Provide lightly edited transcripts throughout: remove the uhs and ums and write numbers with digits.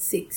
6।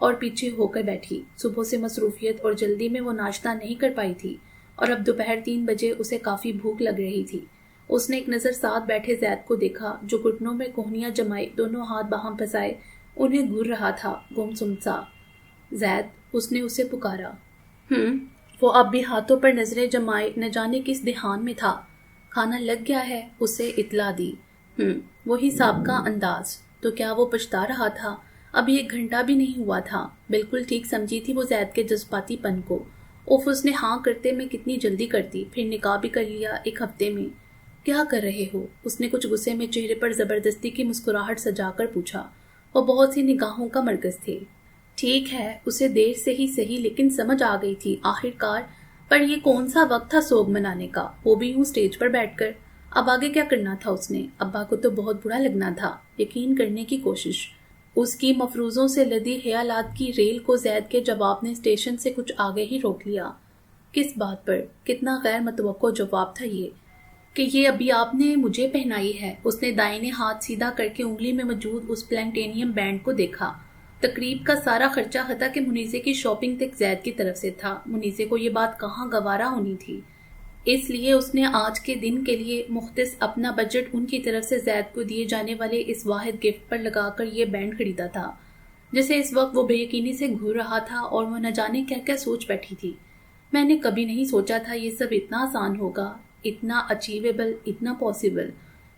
اور پیچھے ہو کر بیٹھی۔ صبح سے مصروفیت اور جلدی میں وہ ناشتہ نہیں کر پائی تھی اور اب دوپہر 3 بجے اسے کافی بھوک لگ رہی تھی۔ اس نے ایک نظر ساتھ بیٹھے زید کو دیکھا جو گھٹنوں میں کوہنیاں جمائے دونوں ہاتھ باہم پھنسائے انہیں گھور رہا تھا، گمسم سا۔ زید، اس نے اسے پکارا۔ وہ اب بھی ہاتھوں پر نظریں جمائے نہ جانے کس دھیان میں تھا۔ کھانا لگ گیا ہے، اسے اطلاع دی۔ وہی سابقہ انداز۔ تو کیا وہ پچھتا رہا تھا؟ ابھی 1 گھنٹہ بھی نہیں ہوا تھا۔ بالکل ٹھیک سمجھی تھی وہ زید کے جذباتی پن کو۔ اس نے ہاں کرتے میں کتنی جلدی کرتی، پھر نکاح بھی کر لیا 1 ہفتے میں۔ کیا کر رہے ہو؟ اس نے کچھ غصے میں چہرے پر زبردستی کی مسکراہٹ سجا کر پوچھا۔ وہ بہت سی نگاہوں کا مرکز تھے۔ ٹھیک ہے، اسے دیر سے ہی صحیح لیکن سمجھ آ گئی تھی آخر کار، پر یہ کون سا وقت تھا سوگ منانے کا، وہ بھی یوں سٹیج پر بیٹھ کر۔ اب آگے کیا کرنا تھا اس نے؟ ابا کو تو بہت برا لگنا تھا۔ یقین کرنے کی کوشش۔ اس کی مفروضوں سے لدی خیالات کی ریل کو زید کے جواب نے اسٹیشن سے کچھ آگے ہی روک لیا۔ کس بات پر؟ کتنا غیر متوقع جواب تھا یہ کہ یہ ابھی آپ نے مجھے پہنائی ہے۔ اس نے دائیں ہاتھ سیدھا کر کے انگلی میں موجود اس پلانٹینیم بینڈ کو دیکھا۔ تقریب کا سارا خرچہ حتیٰ کہ منیزے کی شاپنگ تک زید کی طرف سے تھا۔ منیزے کو یہ بات کہاں گوارا ہونی تھی، اس لیے اس نے آج کے دن کے لیے مختص اپنا بجٹ ان کی طرف سے زید کو دیے جانے والے اس واحد گفٹ پر لگا کر یہ بینڈ خریدا تھا جسے اس وقت وہ بے یقینی سے گھور رہا تھا اور وہ نہ جانے کیا کیا سوچ بیٹھی تھی۔ میں نے کبھی نہیں سوچا تھا یہ سب اتنا آسان ہوگا، اتنا اچیویبل، اتنا پاسبل۔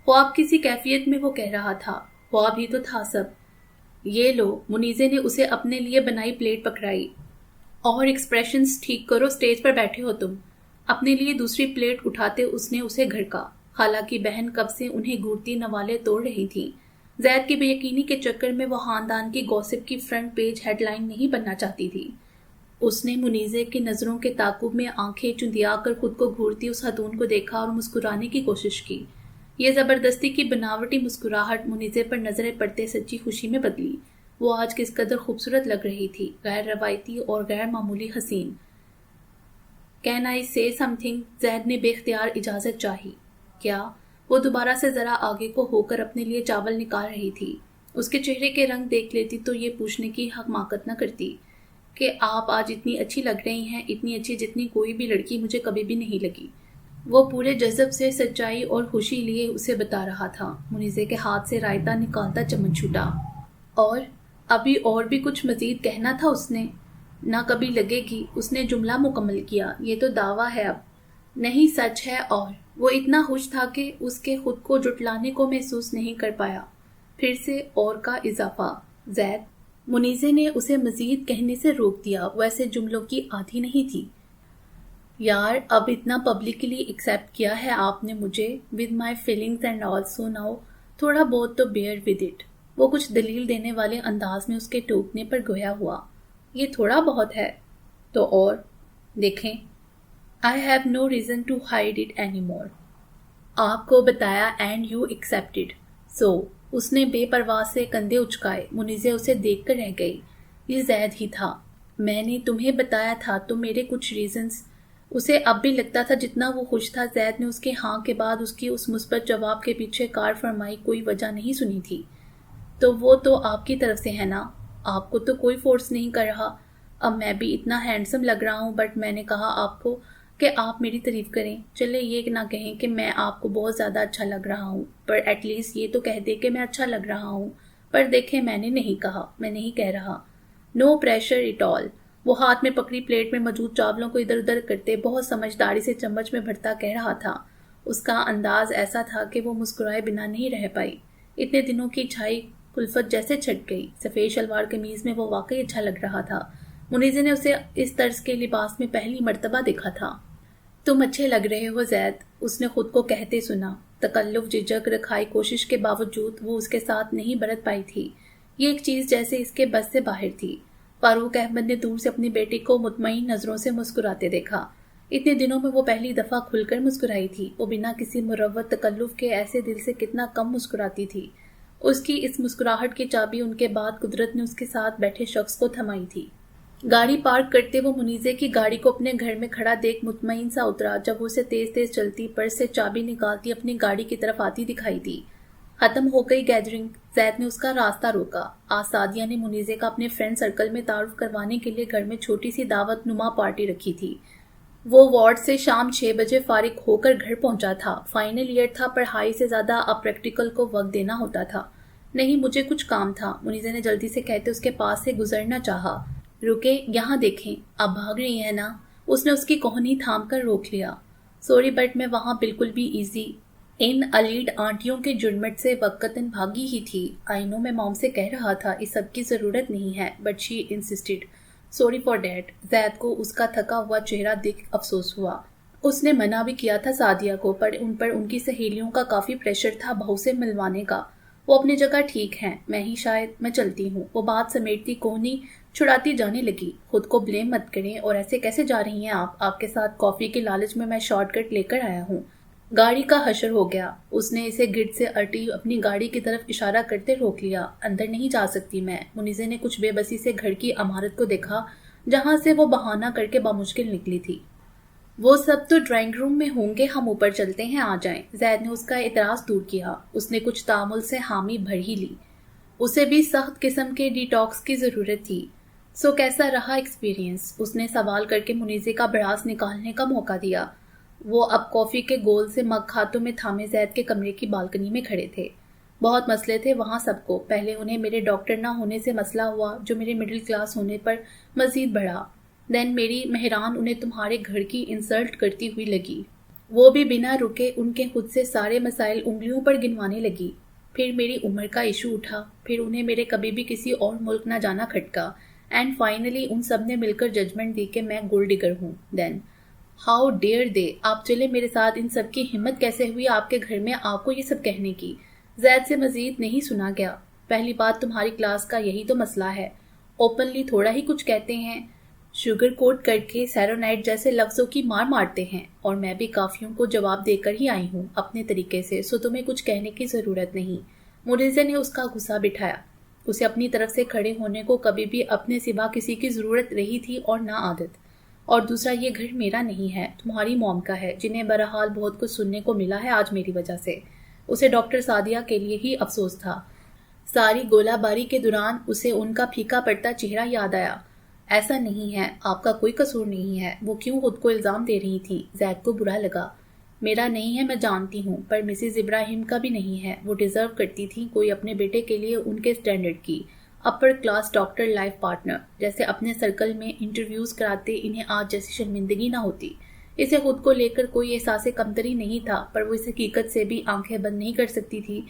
خواب کسی کیفیت میں وہ کہہ رہا تھا، خواب ہی تو تھا سب۔ یہ لو، منیزے نے اسے اپنے لیے بنائی پلیٹ پکڑائی۔ اور ایکسپریشنز ٹھیک کرو، سٹیج پر بیٹھے ہو تم۔ اپنے لیے دوسری پلیٹ اٹھاتے اس نے اسے گھڑکا۔ خالہ کی بہن کب سے انہیں گھورتی نوالے توڑ رہی تھی۔ زید کی بے یقینی کے چکر میں وہ خاندان کی گوسپ کی فرنٹ پیج ہیڈ لائن نہیں بننا چاہتی تھی۔ اس نے منیزے کی نظروں کے تعاقب میں آنکھیں چندیا کر خود کو گھورتی اس خاتون کو دیکھا اور مسکرانے کی کوشش کی۔ یہ زبردستی کی بناوٹی مسکراہٹ منیزے پر نظریں پڑتے سچی خوشی میں بدلی۔ وہ آج کس قدر خوبصورت لگ رہی تھی، غیر روایتی اور غیر معمولی حسین۔ کین آئی سے سم تھنگ؟ زید نے بے اختیار اجازت چاہی۔ کیا؟ وہ دوبارہ سے ذرا آگے کو ہو کر اپنے لیے چاول نکال رہی تھی۔ اس کے چہرے کے رنگ دیکھ لیتی تو یہ پوچھنے کی حماقت نہ کرتی کہ آپ آج اتنی اچھی لگ رہی ہیں، اتنی اچھی جتنی کوئی بھی لڑکی مجھے کبھی بھی نہیں لگی۔ وہ پورے جذب سے سچائی اور خوشی لیے اسے بتا رہا تھا۔ منیزے کے ہاتھ سے رائتا نکالتا چمن چھوٹا۔ اور ابھی اور بھی کچھ مزید کہنا تھا اس نے۔ نہ کبھی لگے گی، اس نے جملہ مکمل کیا۔ یہ تو دعویٰ ہے اب نہیں، سچ ہے۔ اور وہ اتنا خوش تھا کہ اس کے خود کو جٹلانے کو محسوس نہیں کر پایا۔ پھر سے اور کا اضافہ۔ زید، منیزے نے اسے مزید کہنے سے روک دیا۔ وہ ایسے جملوں کی عادی نہیں تھی۔ یار، اب اتنا پبلکلی ایکسیپٹ کیا ہے آپ نے مجھے، with my feelings and also now تھوڑا بہت تو bear with it۔ وہ کچھ دلیل دینے والے انداز میں اس کے ٹوکنے پر گویا ہوا۔ یہ تھوڑا بہت ہے تو اور دیکھیں، I have no reason to hide it anymore۔ آپ کو بتایا and you accepted۔ So اس نے بے پرواز سے کندھے اچکائے۔ منیزے اسے دیکھ کر رہ گئی۔ یہ زید ہی تھا۔ میں نے تمہیں بتایا تھا تو میرے کچھ ریزنز۔ اسے اب بھی لگتا تھا جتنا وہ خوش تھا زید نے اس کے ہاں کے بعد اس کی اس مثبت جواب کے پیچھے کار فرمائی کوئی وجہ نہیں سنی تھی۔ تو وہ تو آپ کی طرف سے ہے نا، آپ کو تو کوئی فورس نہیں کر رہا۔ اب میں بھی اتنا ہینڈسم لگ رہا ہوں، بٹ میں نے کہا آپ کو کہ آپ میری تعریف کریں۔ چلے یہ نہ کہیں کہ میں آپ کو بہت زیادہ اچھا لگ رہا ہوں، پر ایٹ لیسٹ یہ تو کہہ دے کہ میں اچھا لگ رہا ہوں۔ پر دیکھیں، میں نے نہیں کہا، میں نہیں کہہ رہا۔ نو پریشر اٹ آل۔ وہ ہاتھ میں پکڑی پلیٹ میں موجود چاولوں کو ادھر ادھر کرتے بہت سمجھداری سے چمچ میں بھرتا کہہ رہا تھا۔ اس کا انداز ایسا تھا کہ وہ مسکرائے بنا نہیں رہ پائی۔ اتنے دنوں کی چھائی کلفت جیسے چھٹ گئی۔ سفید شلوار قمیض میں وہ واقعی اچھا لگ رہا تھا۔ منیزے نے اسے اس طرز کے لباس میں پہلی مرتبہ دیکھا تھا۔ تم اچھے لگ رہے ہو زید، اس نے خود کو کہتے سنا۔ تکلف، جھجک، رکھائی کوشش کے باوجود وہ اس کے ساتھ نہیں برت پائی تھی۔ یہ ایک چیز جیسے اس کے بس سے باہر تھی۔ فاروق احمد نے دور سے اپنی بیٹی کو مطمئن نظروں سے مسکراتے دیکھا۔ اتنے دنوں میں وہ پہلی دفعہ کھل کر مسکرائی تھی۔ وہ بنا کسی مروت تکلف کے ایسے دل سے کتنا کم مسکراتی تھی۔ اس کی اس مسکراہٹ کی چابی ان کے بعد قدرت نے اس کے ساتھ بیٹھے شخص کو تھمائی تھی۔ گاڑی پارک کرتے وہ منیزے کی گاڑی کو اپنے گھر میں کھڑا دیکھ مطمئن سا اترا جب وہ اسے تیز تیز چلتی پرس سے چابی نکالتی اپنی گاڑی کی طرف آتی دکھائی دی۔ ختم ہو گئی گیدرنگ، زید نے اس کا راستہ روکا۔ آج سعدیہ نے منیزے کا اپنے فرینڈ سرکل میں تعارف کروانے کے لیے گھر میں چھوٹی سی دعوت نما پارٹی رکھی تھی۔ وہ وارڈ سے شام 6 بجے فارغ ہو کر گھر پہنچا تھا۔ فائنل ایئر تھا، پڑھائی سے زیادہ اب پریکٹیکل کو وقت دینا ہوتا تھا۔ نہیں، مجھے کچھ کام تھا، منیزے نے جلدی سے کہتے اس کے پاس سے گزرنا چاہا۔ رکے، یہاں دیکھیں، اب بھاگ رہی ہیں نا؟ اس نے اس کی کوہنی تھام کر روک لیا۔ سوری بٹ میں وہاں بالکل بھی ایزی ان الیڈ آنٹیوں کے جڑمٹ سے وقتاً بھاگی ہی تھی۔ آئی نو، میں موم سے کہہ رہا تھا اس سب کی ضرورت نہیں ہے، but she insisted. Sorry for that. Zaid کو اس کا تھکا ہوا چہرہ دیکھ افسوس ہوا۔ اس نے منع بھی کیا تھا سعدیہ کو، پر ان کی سہیلیوں کا کافی پریشر تھا بہو سے ملوانے کا۔ وہ اپنی جگہ ٹھیک ہیں، میں ہی شاید، میں چلتی ہوں۔ وہ بات سمیٹتی کوہنی چھڑاتی جانے لگی۔ خود کو بلیم مت کریں، اور ایسے کیسے جا رہی ہیں آپ کے ساتھ کافی کے لالچ میں شارٹ کٹ لے کر آیا ہوں۔ گاڑی کا حشر ہو گیا۔ اس نے اسے گرد سے اٹی اپنی گاڑی کی طرف اشارہ کرتے روک لیا۔ اندر نہیں جا سکتی میں۔ منیزے نے کچھ بے بسی سے گھر کی عمارت کو دیکھا جہاں سے وہ بہانہ کر کے بامشکل نکلی تھی۔ وہ سب تو ڈرائنگ روم میں ہوں گے، ہم اوپر چلتے ہیں، آ جائیں۔ زید نے اس کا اعتراض دور کیا۔ اس نے کچھ تامل سے حامی بھر ہی لی۔ اسے بھی سخت قسم کے ڈی ٹاکس کی ضرورت تھی۔ سو کیسا رہا ایکسپیرینس؟ اس نے سوال کر کے منیزے کا بڑاس نکالنے کا موقع دیا۔ وہ اب کافی کے گول سے مگ ہاتھوں میں تھامے زید کے کمرے کی بالکنی میں کھڑے تھے۔ بہت مسئلے تھے وہاں سب کو۔ پہلے انہیں میرے ڈاکٹر نہ ہونے سے مسئلہ ہوا، جو میرے مڈل کلاس ہونے پر مزید بڑھا۔ دین میری مہران انہیں تمہارے گھر کی انسلٹ کرتی ہوئی لگی۔ وہ بھی بنا رکے ان کے خود سے سارے مسائل انگلیوں پر گنوانے لگی۔ پھر میری عمر کا ایشو اٹھا، پھر انہیں میرے کبھی بھی کسی اور ملک نہ جانا کھٹکا، اینڈ فائنلی ان سب نے مل کر ججمنٹ دی کہ میں گولڈ ڈگر ہوں۔ دین ہاؤ ڈیئر دے، آپ چلے میرے ساتھ، ان سب کی ہمت کیسے ہوئی آپ کے گھر میں آپ کو یہ سب کہنے کی؟ زید سے مزید نہیں سنا گیا۔ پہلی بات تمہاری کلاس کا یہی تو مسئلہ ہے، اوپنلی تھوڑا ہی کچھ کہتے ہیں، شوگر کوٹ کر کے سیرونائٹ جیسے لفظوں کی مار مارتے ہیں، اور میں بھی کافیوں کو جواب دے کر ہی آئی ہوں اپنے طریقے سے، سو تمہیں کچھ کہنے کی ضرورت نہیں۔ منیزے نے اس کا غصہ بٹھایا۔ اسے اپنی طرف سے کھڑے ہونے کو کبھی بھی اپنے سوا کسی کی ضرورت رہی تھی اور نہ عادت۔ اور دوسرا، یہ گھر میرا نہیں ہے، تمہاری موم کا ہے، جنہیں بہرحال بہت کچھ سننے کو ملا ہے آج میری وجہ سے۔ اسے ڈاکٹر سعدیہ کے لیے ہی افسوس تھا۔ ساری گولہ باری کے دوران اسے ان کا پھیکا پڑتا چہرہ یاد آیا۔ ایسا نہیں ہے، آپ کا کوئی قصور نہیں ہے، وہ کیوں خود کو الزام دے رہی تھی؟ زید کو برا لگا۔ میرا نہیں ہے، میں جانتی ہوں، پر مسز ابراہیم کا بھی نہیں ہے۔ وہ ڈیزرو کرتی تھی کوئی اپنے بیٹے کے لیے ان کے سٹینڈرڈ کی upper class doctor life partner, جیسے اپنے سرکل میں انٹرویوز کراتے انہیں آج جیسی شرمندگی نہ ہوتی۔ اسے خود کو لے کر کوئی احساس کمتری نہیں تھا، پر وہ اس حقیقت سے بھی آنکھیں بند نہیں کر سکتی تھی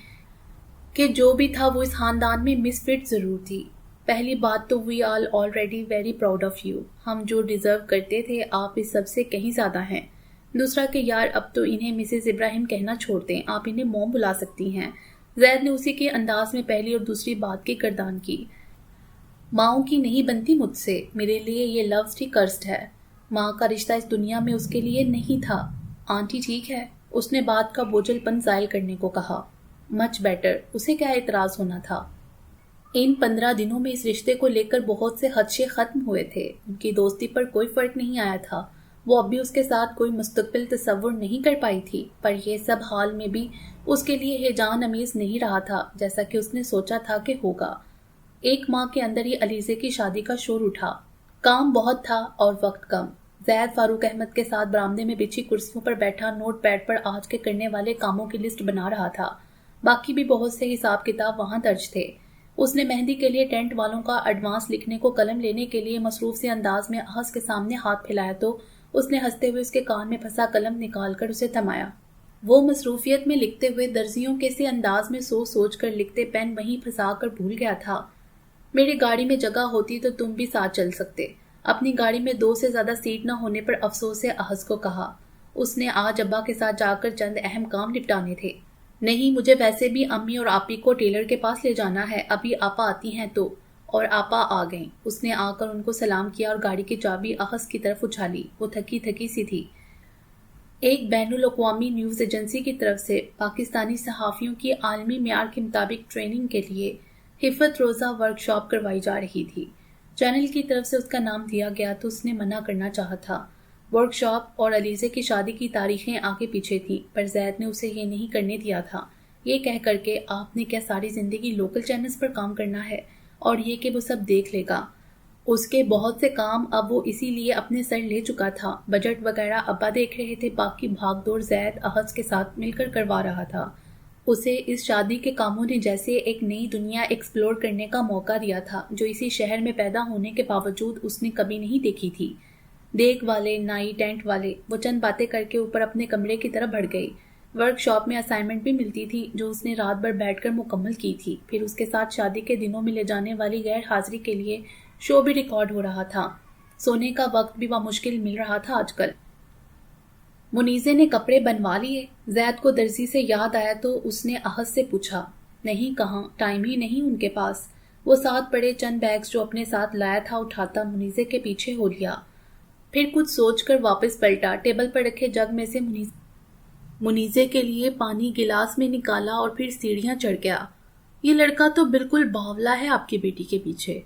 کہ جو بھی تھا وہ اس خاندان میں مس فٹ ضرور تھی۔ پہلی بات تو we all already very proud of you, ہم جو ڈیزرو کرتے تھے آپ اس سب سے کہیں زیادہ ہیں۔ دوسرا کہ یار اب تو انہیں مسز ابراہیم کہنا چھوڑ دیں، آپ انہیں موم بلا سکتی ہیں۔ زید نے اسی کے انداز میں پہلی اور دوسری بات کی گردان کی۔ ماؤں کی نہیں بنتی مجھ سے، میرے لیے یہ لفظ ہی کرسڈ ہے۔ ماں کا رشتہ اس دنیا میں اس کے لیے نہیں تھا۔ آنٹی ٹھیک ہے، اس نے بات کا بوجھل پن زائل کرنے کو کہا۔ مچ بیٹر، اسے کیا اعتراض ہونا تھا؟ ان 15 دنوں میں اس رشتے کو لے کر بہت سے خدشے ختم ہوئے تھے۔ ان کی دوستی پر کوئی فرق نہیں آیا تھا۔ وہ اب بھی اس کے ساتھ کوئی مستقبل تصور نہیں کر پائی تھی، پر یہ سب حال میں بھی اس کے لیے ہیجان امیز نہیں رہا تھا جیسا کہ اس نے سوچا تھا کہ ہوگا۔ ایک ماہ کے اندر ہی علیزے کی شادی کا شور اٹھا۔ کام بہت تھا اور وقت کم۔ زید فاروق احمد کے ساتھ برآمدے میں بچھی کرسیوں پر بیٹھا نوٹ پیڈ پر آج کے کرنے والے کاموں کی لسٹ بنا رہا تھا۔ باقی بھی بہت سے حساب کتاب وہاں درج تھے۔ اس نے مہندی کے لیے ٹینٹ والوں کا ایڈوانس لکھنے کو قلم لینے کے لیے مصروف سے انداز میں احس کے سامنے ہاتھ پھیلایا تو اس نے ہنستے ہوئے اس کے کان میں پھنسا قلم نکال کر اسے تھمایا۔ وہ مصروفیت میں لکھتے ہوئے درزیوں کے سے انداز میں سوچ سوچ کر لکھتے پین وہیں پھنسا کر بھول گیا تھا۔ میری گاڑی میں جگہ ہوتی تو تم بھی ساتھ چل سکتے۔ اپنی گاڑی میں 2 سے زیادہ سیٹ نہ ہونے پر افسوس سے احس کو کہا۔ اس نے آج ابا کے ساتھ جا کر چند اہم کام نپٹانے تھے۔ نہیں، مجھے ویسے بھی امی اور آپی کو ٹیلر کے پاس لے جانا ہے، ابھی آپا آتی ہیں تو۔ اور آپا آ گئیں۔ اس نے آ کر ان کو سلام کیا اور گاڑی کی چابی احس کی طرف اچھالی۔ وہ تھکی تھکی سی تھی۔ ایک بین الاقوامی نیوز ایجنسی کی طرف سے پاکستانی صحافیوں کی عالمی معیار کے مطابق ٹریننگ کے لیے حفت روزہ ورک شاپ کروائی جا رہی تھی۔ چینل کی طرف سے اس کا نام دیا گیا تو اس نے منع کرنا چاہا تھا۔ ورک شاپ اور علیزے کی شادی کی تاریخیں آگے پیچھے تھیں، پر زید نے اسے یہ نہیں کرنے دیا تھا۔ یہ کہہ کر کے آپ نے کیا ساری زندگی لوکل چینلز پر کام کرنا ہے اور یہ کہ وہ سب دیکھ لے گا؟ اس کے بہت سے کام اب وہ اسی لیے اپنے سر لے چکا تھا. بجٹ وغیرہ ابا دیکھ رہے تھے، باقی بھاگ دوڑ زید احد کے ساتھ مل کر کروا رہا تھا. اسے اس شادی کے کاموں نے جیسے ایک نئی دنیا ایکسپلور کرنے کا موقع دیا تھا جو اسی شہر میں پیدا ہونے کے باوجود اس نے کبھی نہیں دیکھی تھی. دیگ والے، نائی، ٹینٹ والے، وہ چند باتیں کر کے اوپر اپنے کمرے کی طرف بڑھ گئی. ورک شاپ میں اسائنمنٹ بھی ملتی تھی جو اس نے رات بھر بیٹھ کر مکمل کی تھی. پھر اس کے ساتھ شادی کے دنوں میں لے جانے والی غیر حاضری کے لیے شو بھی ریکارڈ ہو رہا تھا. سونے کا وقت بھی بامشکل مل رہا تھا آج کل. منیزے نے کپڑے بنوا لیے؟ زید کو درزی سے یاد آیا تو اس نے احد سے پوچھا. نہیں، کہاں، ٹائم ہی نہیں ان کے پاس. وہ ساتھ پڑے چند بیگز جو اپنے ساتھ لایا تھا اٹھاتا منیزے کے پیچھے ہو لیا. پھر کچھ سوچ کر واپس پلٹا. ٹیبل پر رکھے جگ میں سے منیزے کے لیے پانی گلاس میں نکالا اور پھر سیڑھیاں چڑھ گیا. یہ لڑکا تو بالکل باولا ہے آپ کی بیٹی کے پیچھے.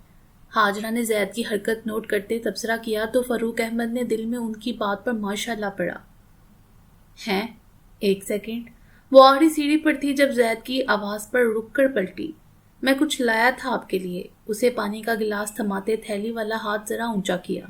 حاجرہ نے زید کی حرکت نوٹ کرتے تبصرہ کیا تو فاروق احمد نے دل میں ان کی بات پر ماشاءاللہ پڑا. ہیں؟ ایک سیکنڈ. وہ آخری سیڑھی پر تھی جب زید کی آواز پر رک کر پلٹی. میں کچھ لایا تھا آپ کے لیے. اسے پانی کا گلاس تھماتے تھیلی والا ہاتھ ذرا اونچا کیا.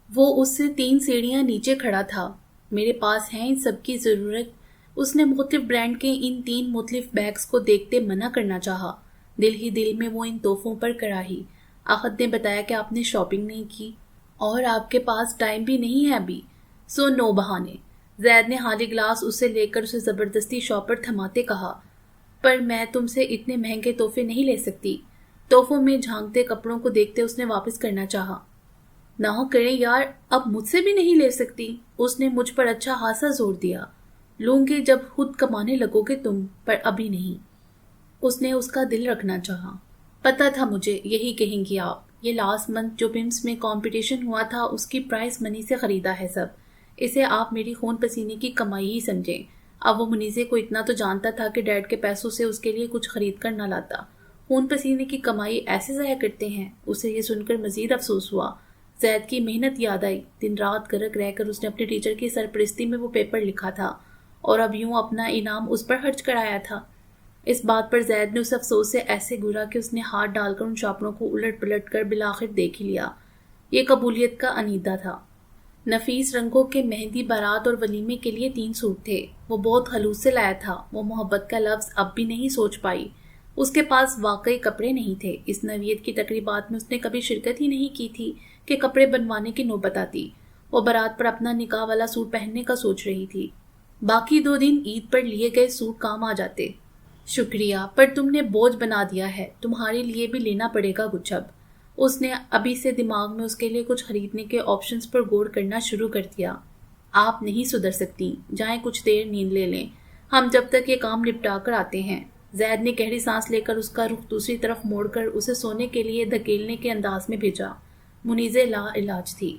وہ اس سے 3 سیڑھیاں نیچے کھڑا تھا. میرے پاس ہیں ان سب کی ضرورت. اس نے مختلف برانڈ کے ان 3 مختلف بیگز کو دیکھتے منع کرنا چاہا. دل ہی دل میں وہ ان تحفوں پر کراہی. احد نے بتایا کہ آپ نے شاپنگ نہیں کی اور آپ کے پاس ٹائم بھی نہیں ہے ابھی، سو نو بہانے. زید نے خالی گلاس اسے لے کر اسے زبردستی شاپ پر تھماتے کہا. پر میں تم سے اتنے مہنگے تحفے نہیں لے سکتی. تحفوں میں جھانکتے کپڑوں کو دیکھتے اس نے واپس کرنا چاہا. نہ کریں یار، اب مجھ سے بھی نہیں لے سکتی. اس نے مجھ پر اچھا خاصا زور دیا. لوں گے جب خود کمانے لگو گے تم، پر ابھی نہیں. اس نے اس کا دل رکھنا چاہا. پتا تھا مجھے یہی کہیں گی آپ. یہ لاسٹ منتھ جو پمس میں کمپٹیشن ہوا تھا اس کی پرائز منی سے خریدا ہے سب. اسے آپ میری خون پسینے کی کمائی ہی سمجھیں. اب وہ منیزے کو اتنا تو جانتا تھا کہ ڈیڈ کے پیسوں سے اس کے لیے کچھ خرید کر نہ لاتا. خون پسینے کی کمائی ایسے ضائع کرتے ہیں. اسے یہ سن کر مزید افسوس ہوا. زید کی محنت یاد آئی. دن رات غرق رہ کر اس نے اپنے ٹیچر کی سرپرستی میں وہ پیپر لکھا تھا اور اب یوں اپنا انعام اس پر خرچ کرایا تھا. اس بات پر زید نے اس افسوس سے ایسے گھورا کہ اس نے ہاتھ ڈال کر ان شاپڑوں کو الٹ پلٹ کر بالآخر دیکھ ہی لیا. یہ قبولیت کا انیدہ تھا. نفیس رنگوں کے مہندی بارات اور ولیمے کے لیے 3 سوٹ تھے. وہ بہت خلوص سے لایا تھا. وہ محبت کا لفظ اب بھی نہیں سوچ پائی. اس کے پاس واقعی کپڑے نہیں تھے. اس نوعیت کی تقریبات میں اس نے کبھی شرکت ہی نہیں کی تھی کہ کپڑے بنوانے کی نوبت آتی. وہ بارات پر اپنا نکاح والا سوٹ پہننے کا سوچ رہی تھی. باقی 2 دن عید پر لیے گئے سوٹ کام آ جاتے. شکریہ، پر تم نے بوجھ بنا دیا ہے. تمہارے لیے بھی لینا پڑے گا کچھ اب. اس نے ابھی سے دماغ میں اس کے لیے کچھ خریدنے کے آپشنز پر غور کرنا شروع کر دیا. آپ نہیں سدھر سکتی. جائیں کچھ دیر نیند لے لیں. ہم جب تک یہ کام نپٹا کر آتے ہیں. زید نے گہری سانس لے کر اس کا رخ دوسری طرف موڑ کر اسے سونے کے لیے دھکیلنے کے انداز میں بھیجا. منیزے لا علاج تھی.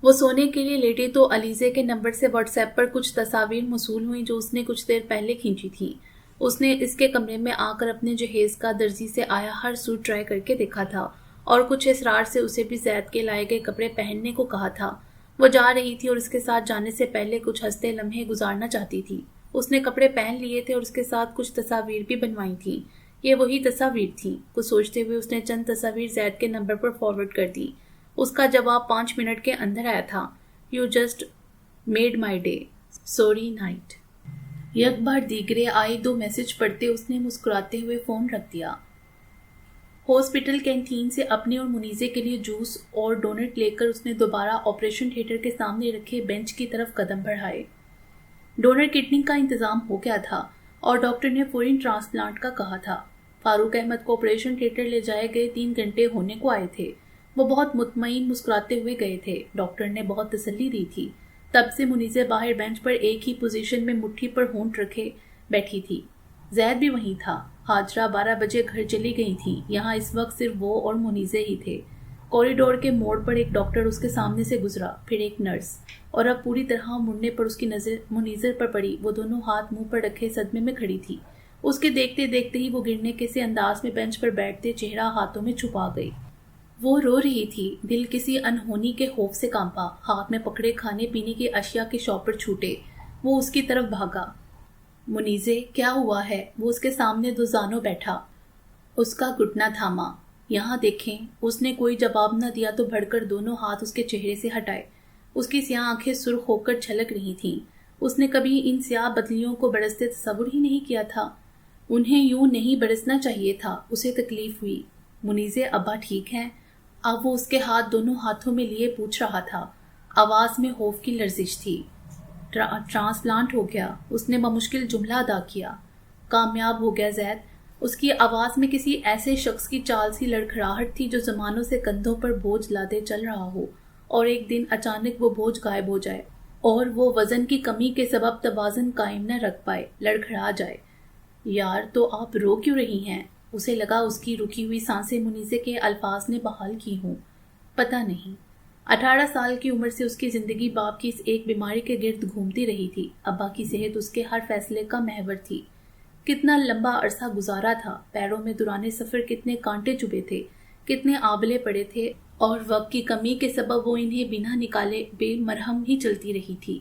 وہ سونے کے لیے لیٹی تو علیزے کے نمبر سے واٹس ایپ پر کچھ تصاویر موصول ہوئیں جو اس نے کچھ دیر پہلے کھینچی تھی. اس نے اس کے کمرے میں آ کر اپنے جہیز کا درزی سے آیا ہر سوٹ ٹرائی کر کے دیکھا تھا اور کچھ اصرار سے اسے بھی زید کے لائے گئے کپڑے پہننے کو کہا تھا. وہ جا رہی تھی اور اس کے ساتھ جانے سے پہلے کچھ ہنستے لمحے گزارنا چاہتی تھی. اس نے کپڑے پہن لیے تھے اور اس کے ساتھ کچھ تصاویر بھی بنوائی تھیں. یہ وہی تصاویر تھیں. کچھ سوچتے ہوئے اس نے چند تصاویر زید کے نمبر پر فارورڈ کر دی. اس کا جواب 5 منٹ کے اندر آیا تھا. You just made my day. Sorry night. یک بار دیگرے آئے 2 میسج پڑھتے اس نے مسکراتے ہوئے فون رکھ دیا. ہاسپٹل کینٹین سے اپنے اور منیزے کے لیے جوس اور ڈونٹ لے کر اس نے دوبارہ آپریشن تھیٹر کے سامنے رکھے بینچ کی طرف قدم بڑھائے. ڈونر کڈنی کا انتظام ہو گیا تھا اور ڈاکٹر نے فورین ٹرانسپلانٹ کا کہا تھا. فاروق احمد کو آپریشن تھیٹر لے جائے گئے 3 گھنٹے ہونے کو آئے تھے. وہ بہت مطمئن مسکراتے ہوئے گئے تھے. ڈاکٹر نے بہت تسلی دی تھی. تب سے منیزے باہر بینچ پر ایک ہی پوزیشن میں مٹھی پر ہونٹ رکھے بیٹھی تھی. زید بھی وہیں تھا. حاجرہ 12 بجے گھر چلی گئی تھی. یہاں اس وقت صرف وہ اور منیزے ہی تھے. کوریڈور کے موڑ پر ایک ڈاکٹر اس کے سامنے سے گزرا، پھر ایک نرس، اور اب پوری طرح مڑنے پر اس کی نظر منیزر پر پڑی. وہ دونوں ہاتھ منہ پر رکھے صدمے میں کھڑی تھی. اس کے دیکھتے دیکھتے ہی وہ گرنے کے سے انداز میں بینچ پر بیٹھتے چہرہ ہاتھوں میں چھپا گئی. وہ رو رہی تھی. دل کسی انہونی کے خوف سے کانپا. ہاتھ میں پکڑے کھانے پینے کی اشیاء کے شاپ پر چھوٹے. وہ اس کی طرف بھاگا. منیزے کیا ہوا ہے؟ وہ اس کے سامنے دوزانوں بیٹھا، اس کا گھٹنا تھاما۔ یہاں دیکھیں۔ اس نے کوئی جواب نہ دیا تو بڑھ کر دونوں ہاتھ اس کے چہرے سے ہٹائے۔ اس کی سیاہ آنکھیں سرخ ہو کر چھلک رہی تھیں۔ اس نے کبھی ان سیاہ بدلیوں کو برستے تصور ہی نہیں کیا تھا۔ انہیں یوں نہیں برسنا چاہیے تھا۔ اسے تکلیف ہوئی۔ منیزے ابا ٹھیک ہیں؟ اب وہ اس کے ہاتھ دونوں ہاتھوں میں لیے پوچھ رہا تھا۔ آواز میں خوف کی لرزش تھی۔ ٹرانسپلانٹ ہو گیا، اس نے بمشکل جملہ ادا کیا۔ کامیاب ہو گیا زید۔ اس کی آواز میں کسی ایسے شخص کی چال سی لڑکھڑاہٹ تھی جو زمانوں سے کندھوں پر بوجھ لادے چل رہا ہو اور ایک دن اچانک وہ بوجھ غائب ہو جائے اور وہ وزن کی کمی کے سبب توازن قائم نہ رکھ پائے، لڑکھڑا جائے۔ یار تو آپ رو کیوں رہی ہیں؟ اسے لگا اس کی رکی ہوئی سانسیں منیزے کے الفاظ نے بحال کی ہوں۔ پتہ نہیں۔ 18 سال کی عمر سے اس کی زندگی باپ کی اس ایک بیماری کے گرد گھومتی رہی تھی۔ ابا کی صحت اس کے ہر فیصلے کا محور تھی۔ کتنا لمبا عرصہ گزارا تھا، پیروں میں دوران سفر کتنے کانٹے چبھے تھے، کتنے آبلے پڑے تھے، اور وقت کی کمی کے سبب وہ انہیں بنا نکالے بے مرہم ہی چلتی رہی تھی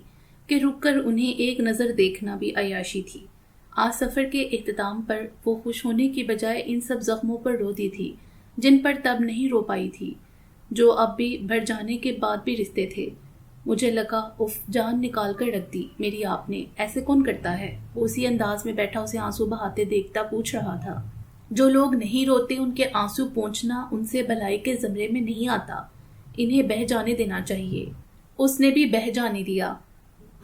کہ رک کر انہیں ایک نظر دیکھنا بھی عیاشی تھی۔ آج سفر کے اختتام پر وہ خوش ہونے کی بجائے ان سب زخموں پر روتی تھی جن پر تب نہیں رو پائی تھی، جو اب بھی بھر جانے کے بعد بھی رشتے تھے۔ مجھے لگا اف جان نکال کر رکھ دی میری آپ نے، ایسے کون کرتا ہے؟ وہ اسی انداز میں بیٹھا اسے آنسو بہاتے دیکھتا پوچھ رہا تھا۔ جو لوگ نہیں روتے ان کے آنسو پونچھنا ان سے بھلائی کے زمرے میں نہیں آتا، انہیں بہہ جانے دینا چاہیے۔ اس نے بھی بہہ جانے دیا۔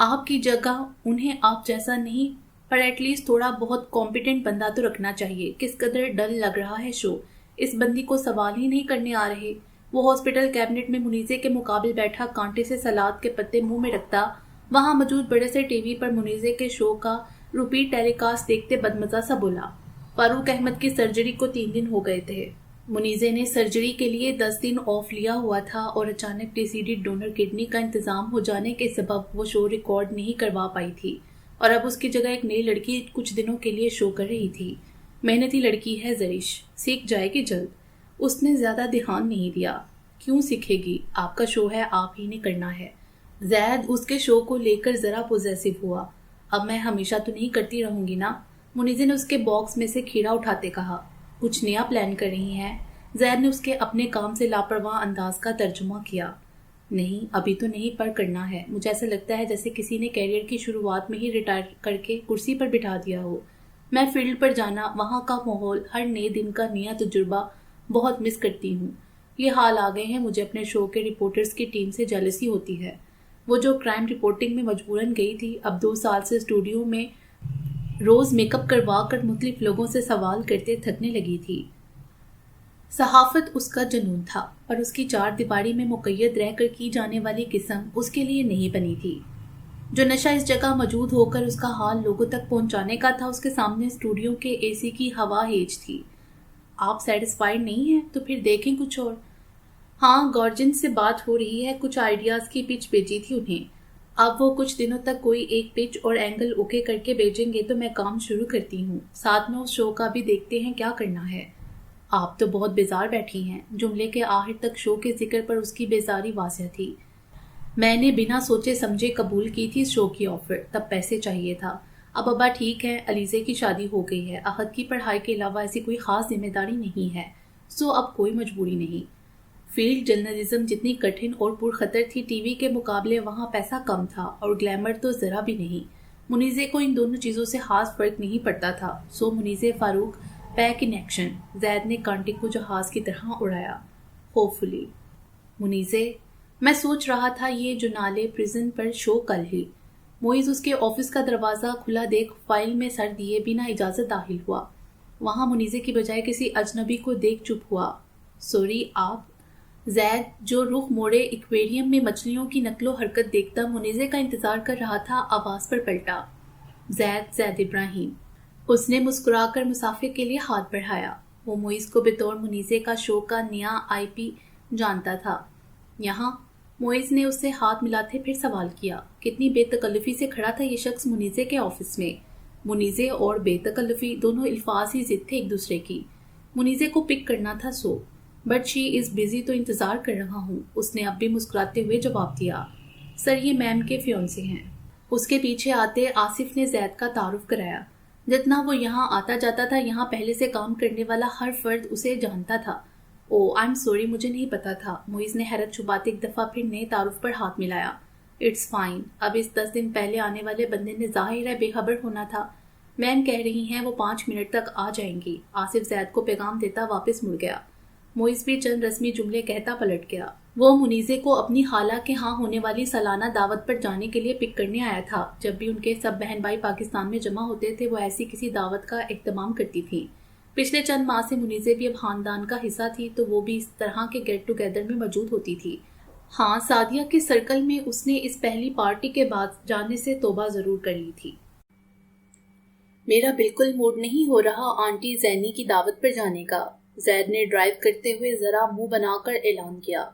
آپ کی جگہ انہیں آپ جیسا نہیں پر ایٹ لیسٹ تھوڑا بہت کمپیٹنٹ بندہ تو رکھنا چاہیے۔ کس قدر ڈل لگ رہا ہے شو، اس بندی کو سوال ہی نہیں کرنے آ رہے۔ وہ ہاسپٹل کیبنٹ میں منیزے کے مقابل بیٹھا کانٹے سے سلاد کے پتے منہ میں رکھتا، وہاں موجود بڑے سے ٹی وی پر منیزے کے شو کا ریپیٹ ٹیلی کاسٹ دیکھتے بدمزہ سا بولا۔ فاروق احمد کی سرجری کو 3 دن ہو گئے تھے۔ منیزے نے سرجری کے لیے 10 دن آف لیا ہوا تھا اور اچانک ڈیسیڈڈ ڈونر کڈنی کا انتظام ہو جانے کے سبب وہ شو ریکارڈ نہیں کروا پائی تھی، اور اب اس کی جگہ ایک نئی لڑکی کچھ دنوں کے لیے شو کر رہی تھی۔ محنتی لڑکی ہے زرش، سیکھ جائے گی جلد۔ اس نے زیادہ دھیان نہیں دیا۔ کیوں سیکھے گی؟ آپ کا شو ہے، آپ ہی نے کرنا ہے۔ زید اس کے شو کو لے کر ذرا پوزیسو ہوا۔ اب میں ہمیشہ تو نہیں کرتی رہوں گی نا؟ منیزے نے اس کے باکس میں سے کھیرا اٹھاتے کہا۔ کچھ نیا پلان کر رہی ہیں؟ زید نے اس کے اپنے کام سے لاپرواہ انداز کا ترجمہ کیا۔ نہیں، ابھی تو نہیں، پر کرنا ہے۔ مجھے ایسا لگتا ہے جیسے کسی نے کیریئر کی شروعات میں ہی ریٹائر کر کے کرسی پر بٹھا دیا ہو۔ میں فیلڈ پر جانا، وہاں کا ماحول، ہر نئے دن کا نیا تجربہ بہت مس کرتی ہوں۔ یہ حال آ گئے ہیں، مجھے اپنے شو کے رپورٹرز کی ٹیم سے جیلسی ہوتی ہے۔ وہ جو کرائم رپورٹنگ میں مجبوراً گئی تھی، اب 2 سال سے اسٹوڈیو میں روز میک اپ کروا کر مختلف لوگوں سے سوال کرتے تھکنے لگی تھی۔ صحافت اس کا جنون تھا، اور اس کی 4 دیواری میں مقید رہ کر کی جانے والی قسم اس کے لیے نہیں بنی تھی۔ جو نشہ اس جگہ موجود ہو کر اس کا حال لوگوں تک پہنچانے کا تھا، اس کے سامنے اسٹوڈیو کے اے سی کی ہوا ہیج تھی۔ آپ سیٹسفائیڈ نہیں ہیں تو پھر دیکھیں کچھ اور۔ ہاں، گارجن سے بات ہو رہی ہے، کچھ آئیڈیاز کی پچ بھیجی تھی انہیں۔ اب وہ کچھ دنوں تک کوئی ایک پچ اور اینگل اوکے کر کے بھیجیں گے تو میں کام شروع کرتی ہوں۔ ساتھ میں اس شو کا بھی دیکھتے ہیں کیا کرنا ہے۔ آپ تو بہت بیزار بیٹھی ہیں۔ جملے کے آخر تک شو کے ذکر پر اس کی بیزاری واضح تھی۔ میں نے بنا سوچے سمجھے قبول کی تھی اس شو کی آفر، تب پیسے چاہیے تھا۔ اب ابا ٹھیک ہے، علیزے کی شادی ہو گئی ہے، احد کی پڑھائی کے علاوہ ایسی کوئی خاص ذمہ داری نہیں ہے، سو اب کوئی مجبوری نہیں۔ فیلڈ جرنلزم جتنی کٹھن اور پرخطر تھی، ٹی وی کے مقابلے وہاں پیسہ کم تھا اور گلیمر تو ذرا بھی نہیں۔ منیزے کو ان دونوں چیزوں سے خاص فرق نہیں پڑتا تھا، سو منیزے فاروق پیک ان ایکشن۔ زید نے کانٹے کو جہاز کی طرح اڑایا۔ ہوپ فلی۔ منیزے، میں سوچ رہا تھا یہ جنالے پریزن پر شو کل ہی۔ موئز اس کے آفس کا دروازہ کھلا دیکھ فائل میں سر دیے بنا اجازت داخل ہوا۔ وہاں منیزے کی بجائے کسی اجنبی کو دیکھ چپ ہوا۔ سوری، آپ؟ زید، جو رخ موڑے ایکویریم میں مچھلیوں کی نقل و حرکت دیکھتا منیزے کا انتظار کر رہا تھا، آواز پر پلٹا۔ زید ابراہیم۔ اس نے مسکرا کر مسافر کے لیے ہاتھ بڑھایا۔ وہ موئز کو بطور منیزے کا شو کا نیا آئی پی جانتا تھا۔ یہاں؟ موئز نے اس سے ہاتھ ملاتے پھر سوال کیا۔ کتنی بے تکلفی سے کھڑا تھا یہ شخص منیزے کے آفس میں۔ منیزے اور بے تکلفی دونوں الفاظ ہی ضد تھے ایک دوسرے کی۔ منیزے کو پک کرنا تھا سو، بٹ شی از بزی، تو انتظار کر رہا ہوں، اس نے اب بھی مسکراتے ہوئے جواب دیا۔ سر، یہ میم کے فیونسے ہیں۔ اس کے پیچھے آتے آصف نے زید کا تعارف کرایا۔ جتنا وہ یہاں آتا جاتا تھا یہاں پہلے سے کام کرنے والا ہر فرد اسے جانتا تھا۔ او آئی ایم سوری، مجھے نہیں پتا تھا۔ معیز نے حیرت چھپاتے ایک دفعہ پھر نئے تعارف پر ہاتھ ملایا۔ اٹس فائن، اب اس 10 دن پہلے آنے والے بندے نے ظاہر ہے بے خبر ہونا تھا۔ میم کہہ رہی ہیں وہ 5 منٹ تک آ جائیں گی۔ آصف زید کو پیغام دیتا واپس مڑ گیا۔ معیز بھی چند رسمی جملے کہتا پلٹ گیا۔ وہ منیزے کو اپنی خالہ کے ہاں ہونے والی سالانہ دعوت پر جانے کے لیے پک کرنے آیا تھا۔ جب بھی ان کے سب بہن بھائی پاکستان میں جمع ہوتے تھے وہ ایسی کسی دعوت کا اہتمام کرتی تھی۔ پچھلے چند ماہ سے منیزے بھی اب خاندان کا حصہ تھی تو وہ بھی اس طرح کے گیٹ ٹوگیدر میں موجود ہوتی تھی۔ ہاں، سعدیہ کے سرکل میں اس نے اس پہلی پارٹی کے بعد جانے سے توبہ ضرور کر لی تھی۔ میرا بالکل موڈ نہیں ہو رہا آنٹی زینی کی دعوت پر جانے کا، زید نے ڈرائیو کرتے ہوئے ذرا منہ بنا کر اعلان کیا۔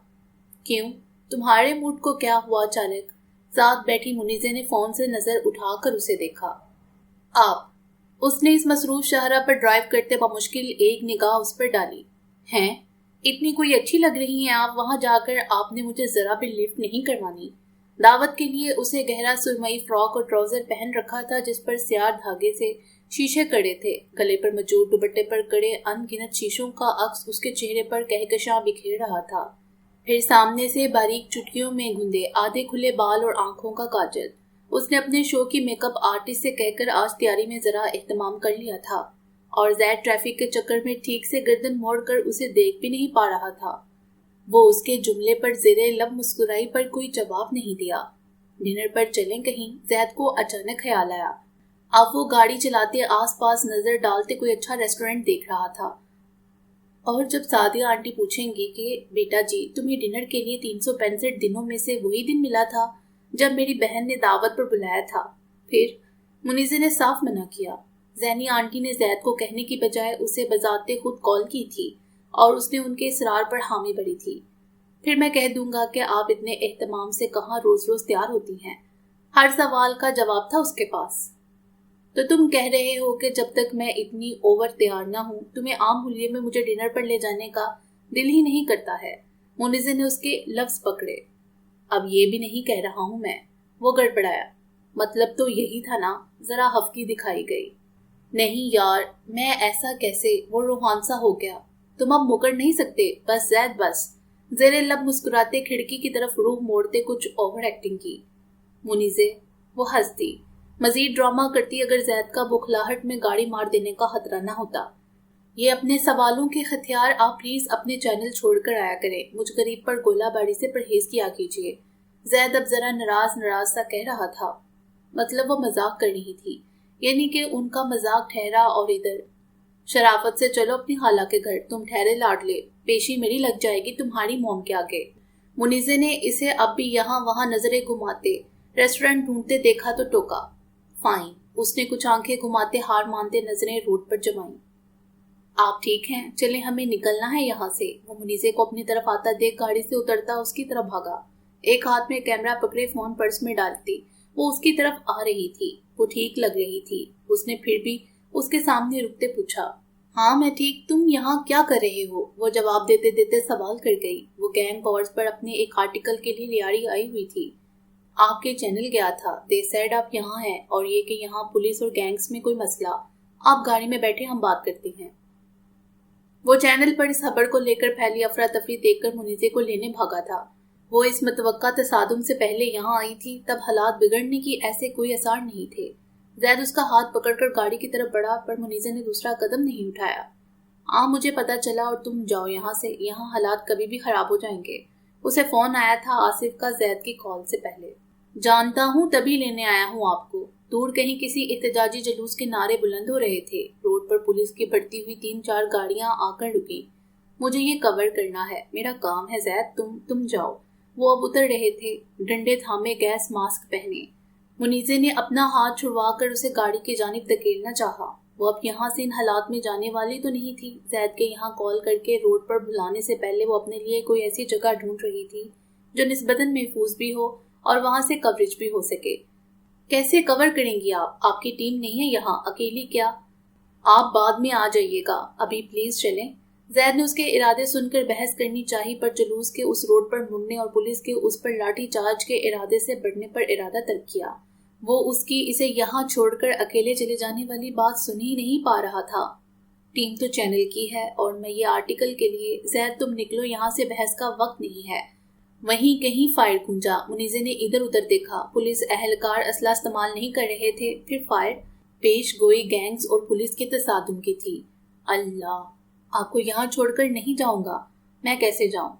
کیوں؟ تمہارے موڈ کو کیا ہوا اچانک؟ ساتھ بیٹھی منیزے نے فون سے نظر اٹھا کر اسے دیکھا۔ آپ؟ اس نے اس مصروف شاہراہ پر ڈرائیو کرتے بمشکل ایک نگاہ اس پر ڈالی۔ ہیں؟ اتنی کوئی اچھی لگ رہی ہیں آپ، وہاں جا کر آپ نے مجھے ذرا بھی لفٹ نہیں کروانی۔ دعوت کے لیے اسے گہرا سرمئی فراک اور ٹراؤزر پہن رکھا تھا جس پر سیاہ دھاگے سے شیشے کڑے تھے۔ گلے پر مجور دوپٹے پر کڑے ان گنت شیشوں کا عکس اس کے چہرے پر کہکشاں بکھیر رہا تھا۔ پھر سامنے سے باریک چٹکیوں میں گھندے آدھے کھلے بال اور آنکھوں کا کاجل۔ اس نے اپنے شو کی میک اپ آرٹسٹ سے کہہ کر آج تیاری میں ذرا اہتمام کر لیا تھا، اور زید ٹریفک کے چکر میں ٹھیک سے گردن موڑ کر اسے دیکھ بھی نہیں پا رہا تھا۔ وہ اس کے جملے پر زیر لب مسکرائی پر کوئی جواب نہیں دیا۔ ڈنر پر چلیں کہیں؟ زید کو اچانک خیال آیا۔ اب وہ گاڑی چلاتے آس پاس نظر ڈالتے کوئی اچھا ریسٹورینٹ دیکھ رہا تھا، اور جب سعدیہ آنٹی پوچھیں گی کہ بیٹا جی تمہیں ڈنر کے لیے 365 دنوں میں سے وہی دن ملا تھا جب میری بہن نے دعوت پر بلایا تھا، پھر منیزے نے صاف منع کیا۔ زینی آنٹی نے زید کو کہنے کی بجائے اسے بذات خود کال کی تھی اور اس نے ان کے اصرار پر حامی بھری تھی۔ پھر میں کہہ دوں گا کہ آپ اتنے اہتمام سے کہاں روز روز تیار ہوتی ہیں۔ ہر سوال کا جواب تھا اس کے پاس۔ تو تم کہہ رہے ہو کہ جب تک میں اتنی اوور تیار نہ ہوں تمہیں عام حلیے میں مجھے ڈنر پر لے جانے کا دل ہی نہیں کرتا ہے۔ منیزے نے اس کے لفظ پکڑے۔ اب یہ بھی نہیں کہہ رہا ہوں میں، وہ گڑبڑایا۔ مطلب تو یہی تھا نا؟ ذرا ہفکی دکھائی گئی۔ نہیں یار، میں ایسا کیسے؟ وہ روحان سا ہو گیا۔ تم اب مکر نہیں سکتے، بس زید بس۔ زیر لب مسکراتے کھڑکی کی طرف روح موڑتے کچھ اوور ایکٹنگ کی۔ منیزے، وہ ہنس دی۔ مزید ڈرامہ کرتی اگر زید کا بخلاہٹ میں گاڑی مار دینے کا خطرہ نہ ہوتا۔ یہ اپنے سوالوں کے ہتھیار آپ پلیز اپنے چینل چھوڑ کر آیا کریں، مجھ غریب پر گولہ باری سے پرہیز کیا کیجیے۔ زید اب ذرا ناراض سا کہہ رہا تھا۔ مطلب وہ مذاق کر رہی تھی، یعنی کہ ان کا مذاق ٹھہرا اور ادھر۔ شرافت سے چلو اپنی خالہ کے گھر، تم ٹھہرے لاڈلے، پیشی میری لگ جائے گی تمہاری موم کے آگے۔ منیزے نے اسے اب بھی یہاں وہاں نظریں گھماتے ریسٹورینٹ ڈھونڈتے دیکھا تو ٹوکا۔ فائن۔ اس نے کچھ آنکھیں گھماتے ہار مانتے نظریں روڈ پر جمائیں۔ آپ ٹھیک ہیں؟ چلیں ہمیں نکلنا ہے یہاں سے۔ وہ منیزے کو اپنی طرف آتا دیکھ گاڑی سے اترتا اس کی طرف بھاگا۔ ایک ہاتھ میں کیمرہ پکڑے فون پرس میں ڈالتی وہ اس کی طرف آ رہی تھی۔ وہ ٹھیک لگ رہی تھی۔ اس نے پھر بھی اس کے سامنے رکتے پوچھا، ہاں میں ٹھیک، تم یہاں کیا کر رہے ہو؟ وہ جواب دیتے دیتے سوال کر گئی۔ وہ گینگ وارز پر اپنے ایک آرٹیکل کے لیے لیاری آئی ہوئی تھی۔ آپ کے چینل گیا تھا، دے سیڈ آپ یہاں ہیں، اور یہ کہ یہاں پولیس اور گینگز میں کوئی مسئلہ۔ آپ گاڑی میں بیٹھے، ہم بات کرتے ہیں۔ وہ چینل پر اس خبر کو لے کر پھیلی افراتفری دیکھ کر منیزے کو لینے بھاگا تھا۔ وہ اس متوقع تصادم سے پہلے یہاں آئی تھی، تب حالات بگڑنے کی ایسے کوئی آثار نہیں تھے۔ زید اس کا ہاتھ پکڑ کر گاڑی کی طرف بڑھا، پر منیزے نے دوسرا قدم نہیں اٹھایا۔ مجھے پتا چلا اور تم جاؤ یہاں سے، یہاں حالات کبھی بھی خراب ہو جائیں گے۔ اسے فون آیا تھا آصف کا زید کی کال سے پہلے۔ جانتا ہوں، تبھی لینے آیا ہوں آپ کو۔ دور کہیں کسی احتجاجی جلوس کے نعرے بلند ہو رہے تھے۔ روڈ پر پولیس کی بڑھتی ہوئی 3-4 گاڑیاں آ کر رکی۔ مجھے یہ کور کرنا ہے، میرا کام ہے زید، تم جاؤ۔ وہ اب اتر رہے تھے، ڈنڈے تھامے، گیس ماسک پہنے۔ منیزے نے اپنا ہاتھ چھڑوا کر اسے گاڑی کی جانب دھکیلنا چاہا۔ وہ اب یہاں سے ان حالات میں جانے والی تو نہیں تھی۔ زید کے یہاں کال کر کے روڈ پر بلانے سے پہلے وہ اپنے لیے کوئی ایسی جگہ ڈھونڈ رہی تھی جو نسبتاً محفوظ بھی ہو اور وہاں سے کوریج بھی ہو سکے۔ کیسے کور کریں گی آپ کی ٹیم نہیں ہے یہاں، اکیلی کیا؟ آپ بعد میں آ جائیے گا، ابھی پلیز چلیں۔ زید نے اس کے ارادے سن کر بحث کرنی چاہی، پر جلوس کے اس روڈ پر مڑنے اور پولیس کے اس پر لاٹھی چارج کے ارادے سے بڑھنے پر ارادہ ترک کیا۔ وہ اس کی اسے یہاں چھوڑ کر اکیلے چلے جانے والی بات سن ہی نہیں پا رہا تھا۔ ٹیم تو چینل کی ہے اور میں یہ آرٹیکل کے لیے، زید تم نکلو یہاں سے، بحث کا وقت نہیں ہے۔ وہیں کہیں فائر گونجا۔ منیزے نے ادھر ادھر دیکھا۔ پولیس اہلکار اسلحہ استعمال نہیں کر رہے تھے۔ پھر فائر، پیش گوئی گینگز اور پولیس کے تصادم کی تھی۔ اللہ، آپ کو یہاں چھوڑ کر نہیں جاؤں گا۔ میں کیسے جاؤں؟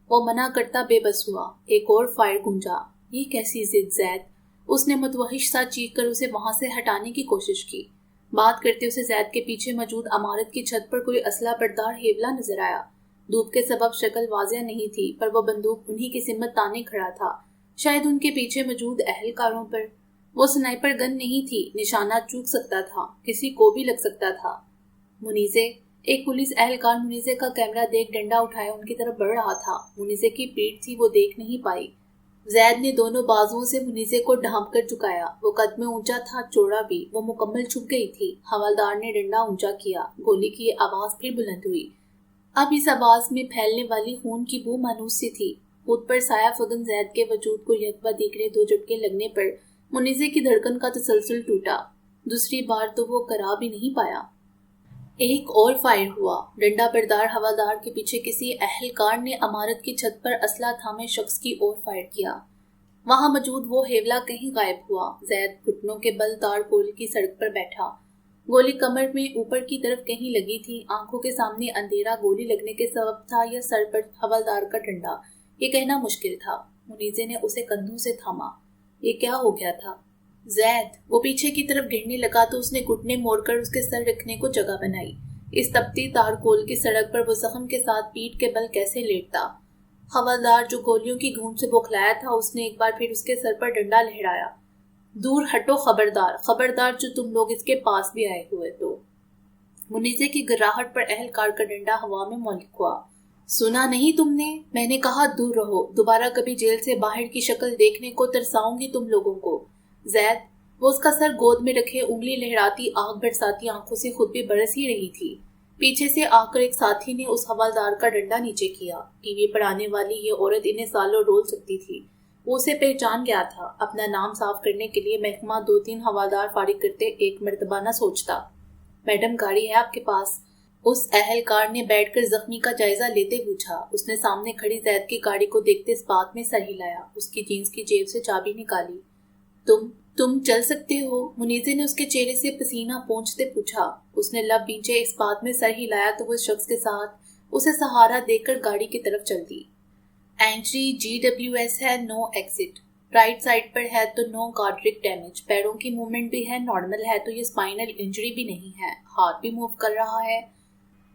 وہ منع کرتا بے بس ہوا۔ ایک اور فائر گونجا۔ یہ کیسی ضد زید؟ اس نے متوحش سا چیخ کر اسے وہاں سے ہٹانے کی کوشش کی۔ بات کرتے اسے زید کے پیچھے موجود عمارت کی چھت پر کوئی اسلحہ بردار ہیولا نظر آیا۔ دھوپ کے سبب شکل واضح نہیں تھی، پر وہ بندوق انہی کی سمت تانے کھڑا تھا، شاید ان کے پیچھے موجود اہلکاروں پر۔ وہ سنائپر گن نہیں تھی، نشانہ چوک سکتا تھا، کسی کو بھی لگ سکتا تھا۔ منیزے، ایک پولیس اہلکار منیزے کا کیمرہ دیکھ ڈنڈا اٹھائے ان کی طرف بڑھ رہا تھا۔ منیزے کی پیٹھ تھی، وہ دیکھ نہیں پائی۔ زید نے دونوں بازوؤں سے منیزے کو ڈھانپ کر جھکایا۔ وہ قد میں اونچا تھا، چوڑا بھی، وہ مکمل چھپ گئی تھی۔ حوالدار نے ڈنڈا اونچا کیا، گولی کی آواز پھر بلند ہوئی۔ اب اس آواز میں پھیلنے والی خون کی بو مانوس سی تھی۔ خود پر سایہ فگن زید کے وجود کو یک بعد دیگرے دو جھٹکے لگنے پر منیزے کی دھڑکن کا تسلسل ٹوٹا۔ دوسری بار تو وہ کرا بھی نہیں پایا۔ ایک اور فائر ہوا۔ ڈنڈا بردار حوالدار کے پیچھے کسی اہلکار نے عمارت کی چھت پر اسلحہ تھامے شخص کی اور فائر کیا۔ وہاں موجود وہ ہیولا کہیں غائب ہوا۔ زید گھٹنوں کے بل تار پول کی سڑک پر بیٹھا۔ گولی کمر میں اوپر کی طرف کہیں لگی تھی۔ آنکھوں کے سامنے اندھیرا گولی لگنے کے سبب تھا یا سر پر حوالدار کا ڈنڈا، یہ کہنا مشکل تھا۔ منیزے نے اسے کندھوں سے تھاما۔ یہ کیا ہو گیا تھا؟ زید، وہ پیچھے کی طرف گرنے لگا تو اس نے گھٹنے موڑ کر اس کے سر رکھنے کو جگہ بنائی۔ اس تپتی تارکول کی سڑک پر وہ زخم کے ساتھ پیٹھ کے بل کیسے لیٹتا؟ حوالدار جو گولیوں کی گھونٹ سے بوکھلایا تھا، اس نے ایک بار پھر اس کے سر پر ڈنڈا لہرایا۔ دور ہٹو، خبردار، خبردار جو تم لوگ اس کے پاس بھی آئے ہوئے تو۔ منیزے کی گراہٹ پر اہلکار کا ڈنڈا ہوا میں مولک ہوا۔ سنا نہیں تم نے؟ میں نے کہا دور رہو، دوبارہ کبھی جیل سے باہر کی شکل دیکھنے کو ترساؤں گی تم لوگوں کو۔ زید، وہ اس کا سر گود میں رکھے انگلی لہراتی آگ برساتی آنکھوں سے خود بھی برس ہی رہی تھی۔ پیچھے سے آ کر ایک ساتھی نے اس حوالدار کا ڈنڈا نیچے کیا۔ ٹی وی پر آنے والی یہ عورت انہیں سالوں رول سکتی تھی۔ وہ اسے پہچان گیا تھا۔ اپنا نام صاف کرنے کے لیے محکمہ 2-3 حوالدار فارغ کرتے ایک مرتبہ نہ سوچتا۔ میڈم، گاڑی ہے آپ کے پاس؟ اس اہلکار نے بیٹھ کر زخمی کا جائزہ لیتے پوچھا۔ اس نے سامنے کھڑی زید کی گاڑی کو دیکھتے اس بات میں سر ہلایا۔ اس کی جینس کی جیب سے چابی نکالی۔ تم چل سکتے ہو؟ منیزے نے اس کے چہرے سے پسینہ پونچھتے پوچھا۔ اس نے لب بینچے اس بات میں سر ہلایا تو وہ شخص کے ساتھ اسے سہارا دے کر گاڑی کی طرف چل دی۔ اینٹری GWS ہے، نو ایکسٹ۔ رائٹ سائڈ پر ہے تو نو کارڈرک ڈیمیج۔ پیروں کی موومنٹ بھی ہے، نارمل ہے تو یہ اسپائنل انجری بھی نہیں ہے۔ ہاتھ بھی موو کر رہا ہے،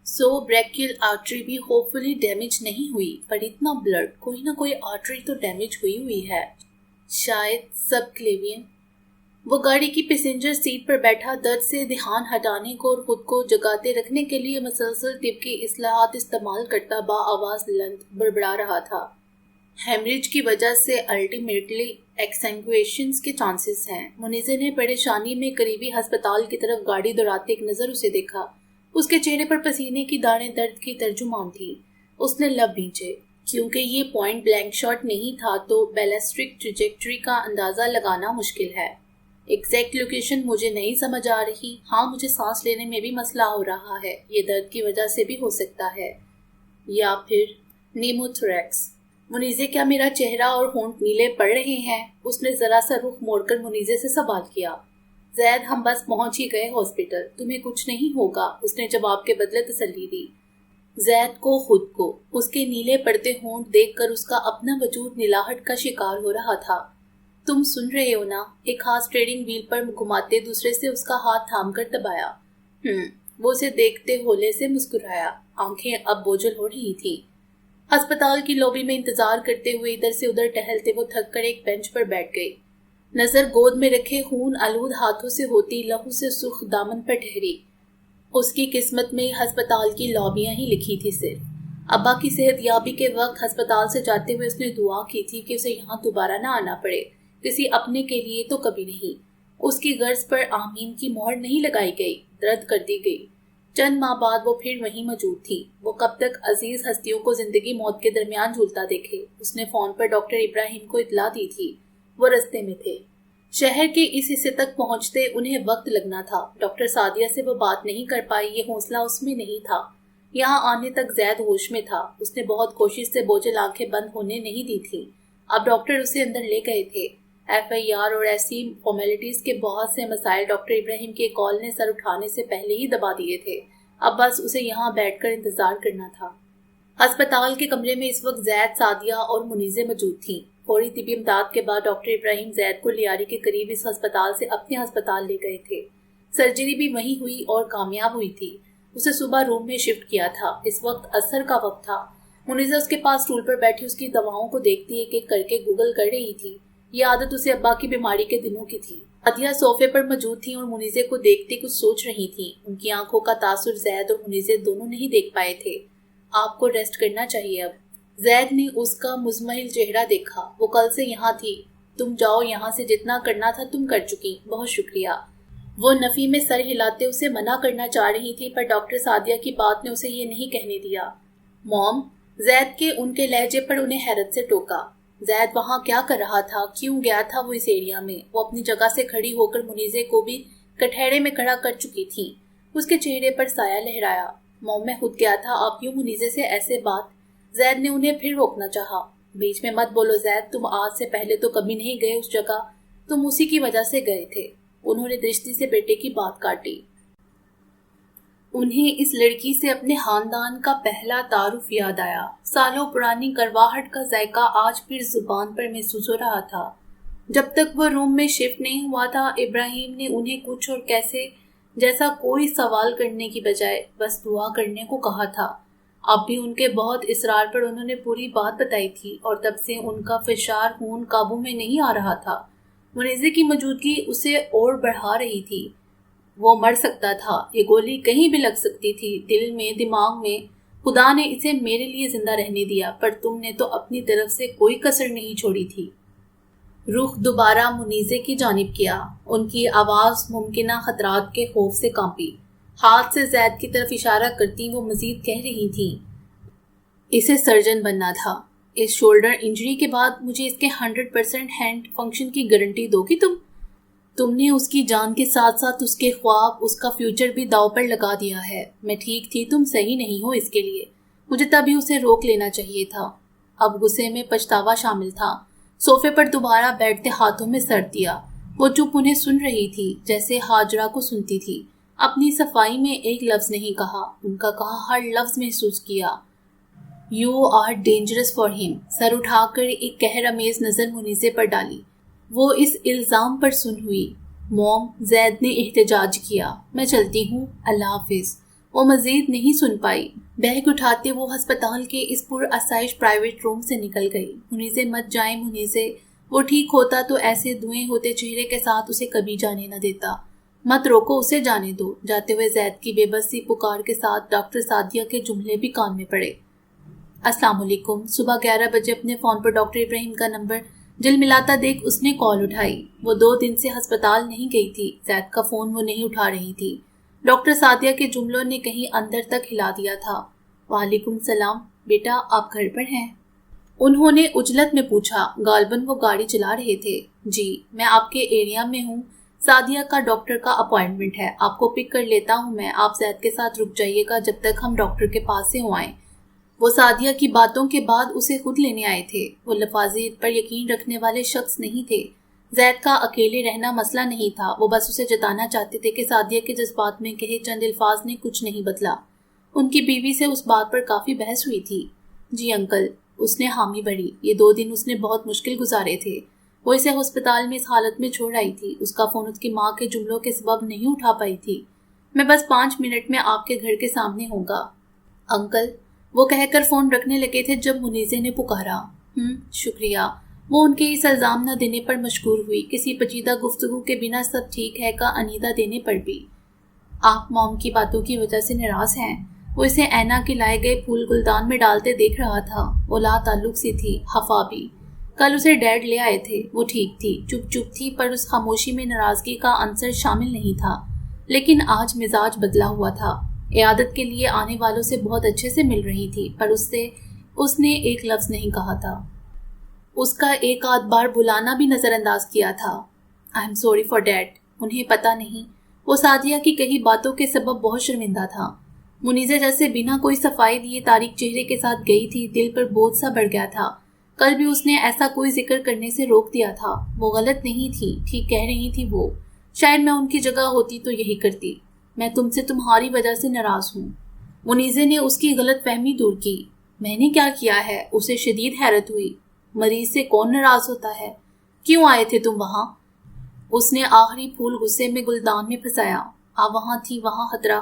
سو بریکیل آرٹری بھی ہوپ فلی ڈیمیج نہیں ہوئی، پر اتنا بلڈ، کوئی نہ کوئی آرٹری تو ڈیمیج ہوئی ہے، شاید سب کلیوین۔ وہ گاڑی کی پیسنجر سیٹ پر بیٹھا درد سے دھیان ہٹانے کو اور خود کو جگاتے رکھنے کے لیے مسلسل طبی اصلاحات استعمال کرتا با آواز لند بڑبڑا رہا تھا۔ ہیمریج کی وجہ سے الٹیمیٹلی ایکسنگویشنز کے چانسز ہیں۔ منیزے نے پریشانی میں قریبی ہسپتال کی طرف گاڑی دوڑاتے ایک نظر اسے دیکھا۔ اس کے چہرے پر پسینے کی دانے درد کی ترجمان تھی۔ اس نے لب بھینچے۔ کیونکہ یہ پوائنٹ بلینک شاٹ نہیں تھا تو بیلسٹرک ٹریجیکٹری کا اندازہ لگانا مشکل ہے۔ ایگزیکٹ لوکیشن مجھے نہیں سمجھ آ رہی۔ ہاں، مجھے سانس لینے میں بھی مسئلہ ہو رہا ہے، یہ درد کی وجہ سے بھی ہو سکتا ہے، یا پھر نیموتھریکس۔ منیزے، کیا میرا چہرہ اور ہونٹ نیلے پڑ رہے ہیں؟ اس نے ذرا سا رخ موڑ کر منیزے سے سوال کیا۔ زید، ہم بس پہنچ ہی گئے ہاسپٹل، تمہیں کچھ نہیں ہوگا، اس نے جواب کے بدلے تسلی دی۔ زید کو خود کو اس کے نیلے پڑتے ہونٹ دیکھ کر اس کا اپنا وجود نلاہٹ کا شکار ہو رہا تھا۔ تم سن رہے ہو نا؟ ایک ہاتھ اسٹیئرنگ وہیل پر گھماتے دوسرے سے اس کا ہاتھ تھام کر دبایا۔ وہ اسے دیکھتے ہولے سے مسکرایا۔ آنکھیں اب بوجھل ہو رہی تھی۔ ہسپتال کی لوبی میں انتظار کرتے ہوئے ادھر سے ادھر ٹہلتے وہ تھک کر ایک بینچ پر بیٹھ گئی۔ نظر گود میں رکھے خون آلود ہاتھوں سے ہوتی لہو سے سرخ دامن پر ٹھہری۔ اس کی قسمت میں ہسپتال کی لابیاں ہی لکھی تھی صرف۔ ابا کی صحت یابی کے وقت ہسپتال سے جاتے ہوئے اس نے دعا کی تھی کہ اسے یہاں دوبارہ نہ آنا پڑے، کسی اپنے کے لیے تو کبھی نہیں۔ اس کی غرض پر آمین کی مہر نہیں لگائی گئی، رد کر دی گئی۔ چند ماہ بعد وہ پھر وہیں موجود تھی۔ وہ کب تک عزیز ہستیوں کو زندگی موت کے درمیان جھولتا دیکھے؟ اس نے فون پر ڈاکٹر ابراہیم کو اطلاع دی تھی، وہ رستے میں تھے۔ شہر کے اس حصے تک پہنچتے انہیں وقت لگنا تھا۔ ڈاکٹر سعدیہ سے وہ بات نہیں کر پائی، یہ حوصلہ اس میں نہیں تھا۔ یہاں آنے تک زید ہوش میں تھا۔ اس نے بہت کوشش سے بوجھل آنکھیں بند ہونے نہیں دی تھی۔ اب ڈاکٹر اسے اندر لے گئے تھے۔ FIR اور ایسی فارمیلٹیز کے بہت سے مسائل ڈاکٹر ابراہیم کے کال نے سر اٹھانے سے پہلے ہی دبا دیے تھے۔ اب بس اسے یہاں بیٹھ کر انتظار کرنا تھا۔ ہسپتال کے کمرے میں اس وقت زید، سعدیہ اور منیزے موجود تھیں۔ فوری طبی امداد کے بعد ڈاکٹر ابراہیم زید کو لیاری کے قریب اس ہسپتال سے اپنے ہسپتال لے گئے تھے۔ سرجری بھی وہیں ہوئی اور کامیاب ہوئی تھی۔ اسے صبح روم میں شفٹ کیا تھا۔ اس وقت عصر کا وقت تھا۔ منیزہ اس کے پاس اسٹول پر بیٹھی اس کی دواؤں کو دیکھتی ایک ایک کر کے گوگل کر رہی تھی۔ یہ عادت اسے ابا کی بیماری کے دنوں کی تھی۔ عطیہ صوفے پر موجود تھیں اور منیزے کو دیکھتے کچھ سوچ رہی تھیں۔ ان کی آنکھوں کا تاثر زید اور منیزے دونوں نہیں دیکھ پائے تھے۔ آپ کو ریسٹ کرنا چاہیے اب۔ زید نے اس کا مزمحل چہرہ دیکھا۔ وہ کل سے یہاں تھی۔ تم جاؤ یہاں سے، جتنا کرنا تھا تم کر چکی، بہت شکریہ۔ وہ نفی میں سر ہلاتے اسے منع کرنا چاہ رہی تھی، پر ڈاکٹر سعدیہ کی بات نے اسے یہ نہیں کہنے دیا۔ موم، زید کے ان کے لہجے پر انہیں حیرت سے ٹوکا۔ زید وہاں کیا کر رہا تھا؟ کیوں گیا تھا وہ اس ایریا میں؟ وہ اپنی جگہ سے کھڑی ہو کر منیزے کو بھی کٹہرے میں کھڑا کر چکی تھی۔ اس کے چہرے پر سایہ لہرایا۔ موم، میں خود گیا تھا، آپ یوں منیزے سے ایسے بات؟ زید نے انہیں پھر روکنا چاہا۔ بیچ میں مت بولو زید، تم آج سے پہلے تو کبھی نہیں گئے اس جگہ، تم اسی کی وجہ سے گئے تھے۔ انہوں نے درشتی سے بیٹے کی بات کاٹی۔ انہیں اس لڑکی سے اپنے خاندان کا پہلا تعارف یاد آیا۔ سالوں پرانی کرواہٹ کا ذائقہ آج پھر زبان پر محسوس ہو رہا تھا۔ جب تک وہ روم میں شفٹ نہیں ہوا تھا، ابراہیم نے انہیں کچھ اور کیسے جیسا کوئی سوال کرنے کی بجائے بس دعا کرنے کو کہا تھا۔ اب بھی ان کے بہت اصرار پر انہوں نے پوری بات بتائی تھی، اور تب سے ان کا فشار خون قابو میں نہیں آ رہا تھا۔ منیزے کی موجودگی اسے اور بڑھا رہی تھی۔ وہ مر سکتا تھا، یہ گولی کہیں بھی لگ سکتی تھی، دل میں، دماغ میں۔ خدا نے اسے میرے لیے زندہ رہنے دیا، پر تم نے تو اپنی طرف سے کوئی کسر نہیں چھوڑی تھی۔ رخ دوبارہ منیزے کی جانب کیا۔ ان کی آواز ممکنہ خطرات کے خوف سے کانپی۔ ہاتھ سے زید کی طرف اشارہ کرتی وہ مزید کہہ رہی تھیں، اسے سرجن بننا تھا۔ اس شولڈر انجری کے بعد مجھے اس کے 100% ہینڈ فنکشن کی گارنٹی دو گی تم نے اس کی جان کے ساتھ ساتھ اس کے خواب، اس کا فیوچر بھی داؤ پر لگا دیا ہے۔ میں ٹھیک تھی، تم صحیح نہیں ہو اس کے لیے۔ مجھے تبھی اسے روک لینا چاہیے تھا۔ اب غصے میں پچھتاوا شامل تھا۔ صوفے پر دوبارہ بیٹھتے ہاتھوں میں سر دیا۔ وہ چپ انہیں سن رہی تھی، جیسے ہاجرہ کو سنتی تھی۔ اپنی صفائی میں ایک لفظ نہیں کہا، ان کا کہا ہر لفظ محسوس کیا۔ You are dangerous for him۔ سر اٹھا کر ایک قہر امیز نظر منیزے پر ڈالی۔ وہ اس الزام پر سن ہوئی۔ موم، زید نے احتجاج کیا، میں چلتی ہوں، اللہ حافظ۔ وہ مزید نہیں سن پائی۔ بیگ اٹھاتے وہ ہسپتال کے اس پر آسائش پرائیویٹ روم سے نکل گئی۔ منیزے مت جائیں منیزے، وہ ٹھیک ہوتا تو ایسے دھوئیں ہوتے چہرے کے ساتھ اسے کبھی جانے نہ دیتا۔ مت روکو اسے، جانے دو۔ جاتے ہوئے زید کی بے بسی پکار کے ساتھ ڈاکٹر سعدیہ کے جملے بھی کان میں پڑے۔ السلام علیکم۔ صبح 11 بجے اپنے فون پر ڈاکٹر ابراہیم کا نمبر جل ملاتا دیکھ اس نے کال اٹھائی۔ وہ 2 دن سے ہسپتال نہیں گئی تھی۔ زید کا فون وہ نہیں اٹھا رہی تھی۔ ڈاکٹر سعدیہ کے جملوں نے کہیں اندر تک ہلا دیا تھا۔ وعلیکم السلام، بیٹا آپ گھر پر ہیں؟ انہوں نے عجلت میں پوچھا۔ غالباً وہ گاڑی چلا رہے تھے۔ جی، میں آپ کے ایریا میں ہوں، سعدیہ کا ڈاکٹر کا اپوائنٹمنٹ ہے، آپ کو پک کر لیتا ہوں میں، آپ زید کے ساتھ رک جائیے گا جب تک ہم ڈاکٹر کے پاس سے ہو آئیں۔ وہ سعدیہ کی باتوں کے بعد اسے خود لینے آئے تھے۔ وہ لفاظیت پر یقین رکھنے والے شخص نہیں تھے۔ زید کا اکیلے رہنا مسئلہ نہیں تھا، وہ بس اسے جتانا چاہتے تھے کہ سعدیہ کے جذبات میں کہے چند الفاظ نے کچھ نہیں بدلا۔ ان کی بیوی سے اس بات پر کافی بحث ہوئی تھی۔ جی انکل، اس نے حامی بھری۔ یہ 2 دن اس نے بہت مشکل گزارے تھے۔ وہ اسے ہسپتال میں اس حالت میں چھوڑ آئی تھی۔ اس کا فون اس کی ماں کے جملوں کے سبب نہیں اٹھا پائی تھی۔ میں بس 5 منٹ میں آپ کے گھر کے سامنے ہوں گا انکل، وہ کہہ کر فون رکھنے لگے تھے جب منیزے نے پکارا۔ شکریہ۔ وہ ان کے اس الزام نہ دینے پر مشکور ہوئی، کسی پیچیدہ گفتگو کے بنا سب ٹھیک ہے کا انیدہ دینے پر بھی۔ آپ موم کی باتوں کی وجہ سے ناراض ہیں؟ وہ اسے اینا کے لائے گئے پھول گلدان میں ڈالتے دیکھ رہا تھا۔ وہ لا تعلق سی تھی، خفا بھی۔ کل اسے ڈیڈ لے آئے تھے، وہ ٹھیک تھی، چپ چپ تھی، پر اس خاموشی میں ناراضگی کا عنصر شامل نہیں تھا۔ لیکن آج مزاج بدلا ہوا تھا۔ عیادت کے لیے آنے والوں سے بہت اچھے سے مل رہی تھی، پر اس نے ایک لفظ نہیں کہا تھا۔ اس کا ایک آدھ بار بلانا بھی نظر انداز کیا تھا۔ I am sorry for that. انہیں پتا نہیں وہ سعدیہ کی کئی باتوں کے سبب بہت شرمندہ تھا. منیزہ جیسے بنا کوئی صفائی دیے تاریک چہرے کے ساتھ گئی تھی. دل پر بوجھ سا بڑھ گیا تھا. کل بھی اس نے ایسا کوئی ذکر کرنے سے روک دیا تھا. وہ غلط نہیں تھی, ٹھیک کہہ رہی تھی وہ. شاید میں ان کی جگہ ہوتی تو یہی کرتی. میں تم سے تمہاری وجہ سے ناراض ہوں. منیزہ نے اس کی غلط فہمی دور کی. میں نے کیا کیا ہے؟ اسے شدید حیرت ہوئی. مریض سے کون ناراض ہوتا ہے؟ کیوں آئے تھے تم وہاں؟ اس نے آخری پھول غصے میں گلدان میں پھنسایا. آپ وہاں تھی, وہاں خطرہ.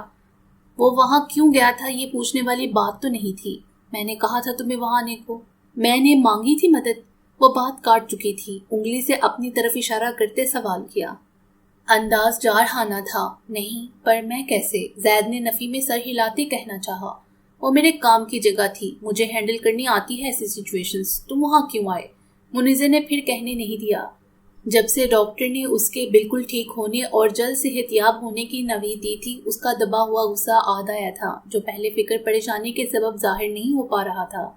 وہ وہاں کیوں گیا تھا یہ پوچھنے والی بات تو نہیں تھی. میں نے کہا تھا تمہیں وہاں آنے کو. میں نے مانگی تھی مدد. وہ بات کاٹ چکی تھی. انگلی سے اپنی طرف اشارہ کرتے سوال کیا. انداز جارحانہ تھا. نہیں, پر میں کیسے؟ زید نے نفی میں سر ہلاتے کہنا چاہا. وہ میرے کام کی جگہ تھی, مجھے ہینڈل کرنی آتی ہے ایسی سچویشنز. تم وہاں کیوں آئے؟ منیزہ نے پھر کہنے نہیں دیا. جب سے ڈاکٹر نے اس کے بالکل ٹھیک ہونے اور جلد صحت یاب ہونے کی نوید دی تھی, اس کا دبا ہوا غصہ آد آیا تھا, جو پہلے فکر پریشانی کے سبب ظاہر نہیں ہو پا رہا تھا.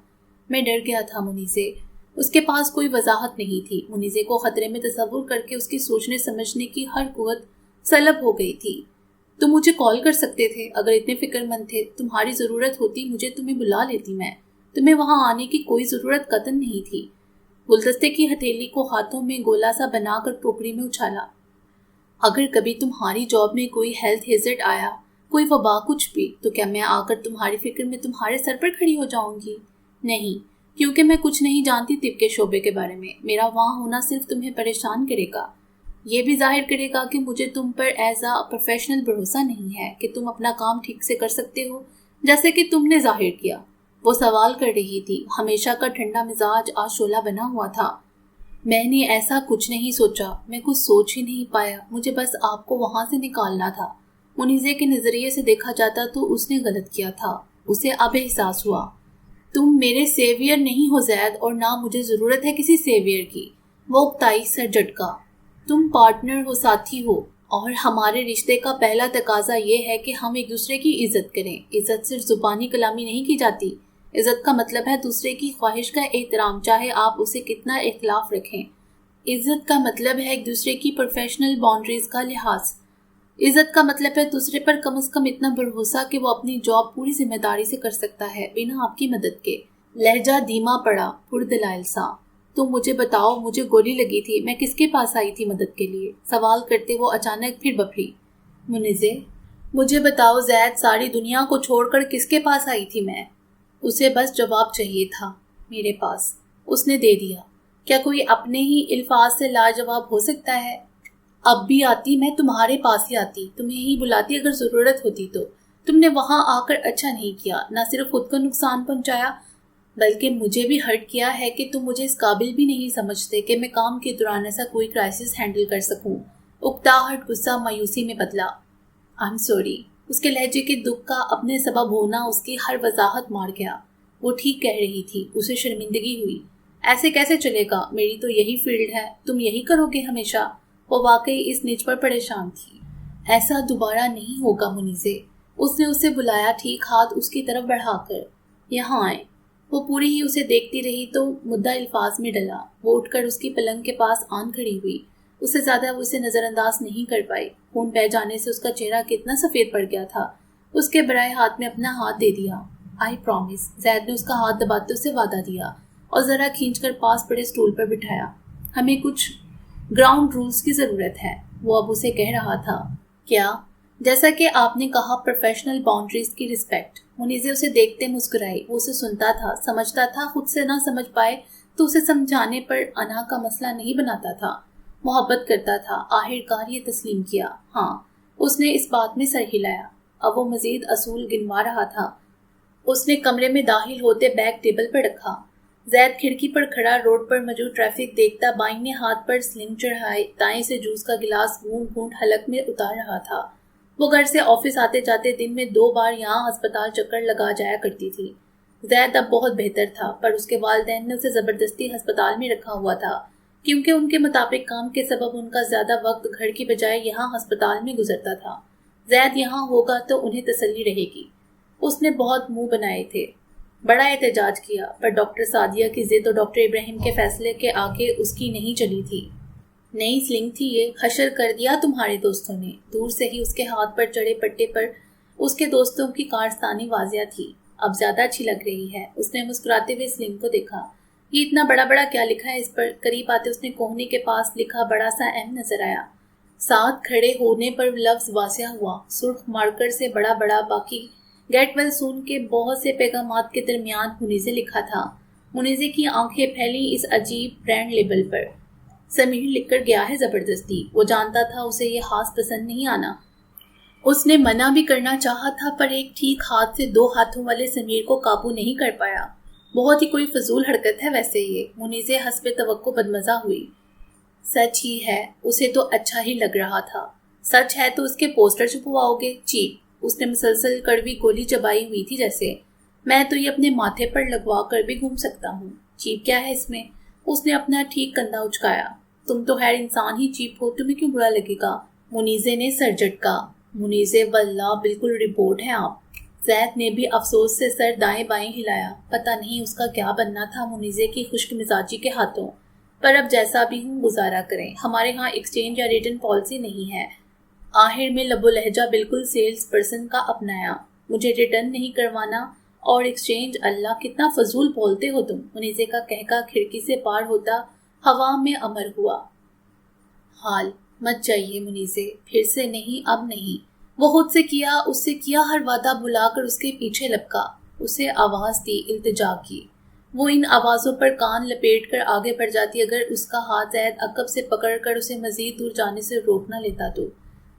میں ڈر گیا تھا منیزہ. اس کے پاس کوئی وضاحت نہیں تھی. منیزہ کو خطرے میں تصور کر کے اس کی سوچنے سمجھنے کی ہر قوت سلب ہو گئی تھی. تم مجھے کال کر سکتے تھے اگر اتنے فکر مند تھے. تمہاری ضرورت ہوتی مجھے تمہیں بلا لیتی. میں تمہیں وہاں آنے کی کوئی ضرورت قطعاً نہیں تھی. گلدستے کی ہتھیلی کو ہاتھوں میں گولا سا بنا کر ٹوکری میں اچھالا. اگر کبھی تمہاری جاب میں کوئی ہیلتھ ہیزرڈ آیا, کوئی وبا, کچھ بھی, تو کیا میں آ کر تمہاری فکر میں تمہارے سر پر کھڑی ہو جاؤں گی؟ نہیں, کیونکہ میں کچھ نہیں جانتی طب کے شعبے کے بارے میں. میرا وہاں ہونا صرف تمہیں پریشان کرے گا. یہ بھی ظاہر کرے گا کہ مجھے تم پر ایز اے پروفیشنل بھروسہ نہیں ہے کہ تم اپنا کام ٹھیک سے کر سکتے ہو جیسے کہ تم نے ظاہر کیا. وہ سوال کر رہی تھی. ہمیشہ کا ٹھنڈا مزاج آج شعلہ بنا ہوا تھا. میں نے ایسا کچھ نہیں سوچا. میں کچھ سوچ ہی نہیں پایا. مجھے بس آپ کو وہاں سے نکالنا تھا. منیزہ کے نظریے سے دیکھا جاتا تو اس نے غلط کیا تھا. اسے اب احساس ہوا. تم میرے سیویئر نہیں ہو زید, اور نہ مجھے ضرورت ہے کسی سیویئر کی. وہ اکتائی سر جھٹکا. تم پارٹنر ہو, ساتھی ہو, اور ہمارے رشتے کا پہلا تقاضا یہ ہے کہ ہم ایک دوسرے کی عزت کریں. عزت صرف زبانی کلامی نہیں کی جاتی. عزت کا مطلب ہے دوسرے کی خواہش کا احترام, چاہے آپ اسے کتنا اختلاف رکھیں. عزت کا مطلب ہے ایک دوسرے کی پروفیشنل باؤنڈریز کا لحاظ. عزت کا مطلب ہے دوسرے پر کم از کم اتنا بھروسہ کہ وہ اپنی جاب پوری ذمہ داری سے کر سکتا ہے بنا آپ کی مدد کے. لہجہ دھیما پڑا, پردلائل سا. تم مجھے بتاؤ, مجھے گولی لگی تھی, میں کس کے پاس آئی تھی مدد کے لیے؟ سوال کرتے وہ اچانک پھر بپری. منیزہ, مجھے بتاؤ زید, ساری دنیا کو چھوڑ کر کس کے پاس آئی تھی میں؟ اسے بس جواب چاہیے تھا. میرے پاس. اس نے دے دیا. کیا کوئی اپنے ہی الفاظ سے لاجواب ہو سکتا ہے؟ اب بھی آتی, میں تمہارے پاس ہی آتی, تمہیں ہی بلاتی اگر ضرورت ہوتی تو. تم نے وہاں آ کر اچھا نہیں کیا. نہ صرف خود کو نقصان پہنچایا, بلکہ مجھے بھی ہرٹ کیا ہے کہ تم مجھے اس قابل بھی نہیں سمجھتے کہ میں کام کے دوران ایسا کوئی کرائسس ہینڈل کر سکوں. اکتاہٹ غصہ مایوسی میں بدلا. آئی ایم سوری. اس کے لہجے کے دکھ کا اپنے سبب ہونا اس کی ہر وضاحت مار گیا. وہ ٹھیک کہہ رہی تھی. اسے شرمندگی ہوئی. ایسے کیسے چلے گا؟ میری تو یہی فیلڈ ہے, تم یہی کرو گے ہمیشہ. وہ واقعی اس نچ پر پریشان تھی. ایسا دوبارہ نہیں ہوگا منیزہ. اس نے اسے بلایا, ٹھیک ہاتھ اس کی طرف بڑھا کر. یہاں آئے. وہ پوری ہی اسے دیکھتی رہی تو مدعا الفاظ میں ڈلا. وہ اٹھ کر اس کی پلنگ کے پاس آن کھڑی ہوئی. اس سے زیادہ وہ اسے نظر انداز نہیں کر پائی. خون بہہ جانے سے اس کا چہرہ کتنا سفید پڑ گیا تھا. اس کے برائے ہاتھ میں اپنا ہاتھ دے دیا. I promise. زید نے اس کا ہاتھ دباتے اسے وعدہ دیا اور ذرا کھینچ کر پاس پڑے اسٹول پر بٹھایا. ہمیں کچھ گراؤنڈ رولز کی ضرورت ہے, وہ اب اسے کہہ رہا تھا. کیا؟ جیسا کہ آپ نے کہا, پروفیشنل باؤنڈریز کی رسپیکٹ. منیزہ اسے دیکھتے مسکرائی. وہ اسے سنتا تھا, سمجھتا تھا. خود سے نہ سمجھ پائے تو اسے سمجھانے پر انا کا مسئلہ نہیں بناتا تھا. محبت کرتا تھا. آخرکار یہ تسلیم کیا. ہاں, اس نے اس بات میں سر ہلایا. اب وہ مزید اصول گنوا رہا تھا. اس نے کمرے میں داخل ہوتے بیگ ٹیبل پر رکھا. زید کھڑکی پر کھڑا روڈ پر موجود ٹریفک دیکھتا بائیں نے ہاتھ پر سلنگ چڑھائے دائیں سے جوس کا گلاس گھونٹ گھونٹ حلق میں اتار رہا تھا. وہ گھر سے آفس آتے جاتے دن میں 2 بار یہاں ہسپتال چکر لگا جایا کرتی تھی. زید اب بہت بہتر تھا, پر اس کے والدین نے اسے زبردستی ہسپتال میں رکھا ہوا تھا, کیونکہ ان کے مطابق کام کے سبب ان کا زیادہ وقت گھر کی بجائے یہاں ہسپتال میں گزرتا تھا. زید یہاں ہوگا تو انہیں تسلی رہے گی. اس نے بہت منہ بنائے تھے, بڑا احتجاج کیا, پر ڈاکٹر سعدیہ کی ضد اور ڈاکٹر ابراہیم کے فیصلے کے آگے اس کی نہیں چلی تھی. نئی سلنگ تھی یہ، حشر کر دیا تمہارے دوستوں نے۔ دور سے ہی اس کے ہاتھ پر چڑھے پٹے پر اس کے دوستوں کی کارستانی واضح تھی۔ اب زیادہ اچھی لگ رہی ہے۔ اس نے مسکراتے ہوئے سلنگ کو دیکھا۔ یہ اتنا بڑا بڑا کیا لکھا ہے اس پر؟ قریب آتے اس نے کوہنی کے پاس لکھا بڑا سا ایم نظر آیا۔ ساتھ کھڑے ہونے پر لفظ واضح ہوا، سرخ مارکر سے بڑا بڑا، باقی گیٹ ویل سون کے بہت سے پیغامات کے درمیان منیزے لکھا تھا۔ منیزے کی آنکھیں پھیلی اس عجیب برانڈ لیبل پر۔ سمیر لکھ کر گیا ہے زبردستی۔ وہ جانتا تھا اسے یہ ہاتھ پسند نہیں آنا۔ اس نے منع بھی کرنا چاہا تھا پر ایک ٹھیک ہاتھ سے 2 ہاتھوں والے سمیر کو قابو نہیں کر پایا۔ بہت ہی کوئی فضول حرکت ہے ویسے یہ۔ منیزے حسب توقع بدمزہ ہوئی۔ سچ ہی ہے، اسے تو اچھا ہی لگ رہا تھا۔ سچ ہے تو اس کے پوسٹر چھپواؤ گے؟ چیپ۔ اس نے مسلسل کڑوی گولی چبائی ہوئی تھی جیسے۔ میں تو یہ اپنے ماتھے پر لگوا کر بھی گھوم سکتا ہوں۔ چیپ کیا ہے اس میں؟ اس نے اپنا ٹھیک کندھا اچکایا۔ تم تو خیر انسان ہی چیپ ہو، تمہیں کیوں برا لگے گا؟ منیزے نے سر جھٹکا۔ منیزے واللہ بالکل رپورٹ ہیں آپ۔ زید نے بھی افسوس سے سر دائیں بائیں ہلایا۔ پتہ نہیں اس کا کیا بننا تھا منیزے کی خشک مزاجی کے ہاتھوں، پر اب جیسا بھی ہوں گزارا کریں۔ ہمارے ہاں ایکسچینج یا ریٹرن پالیسی نہیں ہے۔ آخر میں لب و لہجہ بالکل سیلز پرسن کا اپنایا۔ مجھے ریٹرن نہیں کروانا اور ایکسچینج، اللہ کتنا فضول بولتے ہو تم۔ منیزے کا کہکا کھڑکی سے پار ہوتا ہوا میں امر ہوا۔ حال مت جائیے منیزے، پھر سے نہیں، اب نہیں۔ وہ خود سے کیا، اس سے کیا ہر وعدہ بھلا کر اس کے پیچھے لپکا۔ اسے آواز دی، التجا کی۔ وہ ان آوازوں پر کان لپیٹ کر آگے بڑھ جاتی اگر اس کا ہاتھ زید عقب سے پکڑ کر اسے مزید دور جانے سے روک نہ لیتا تو۔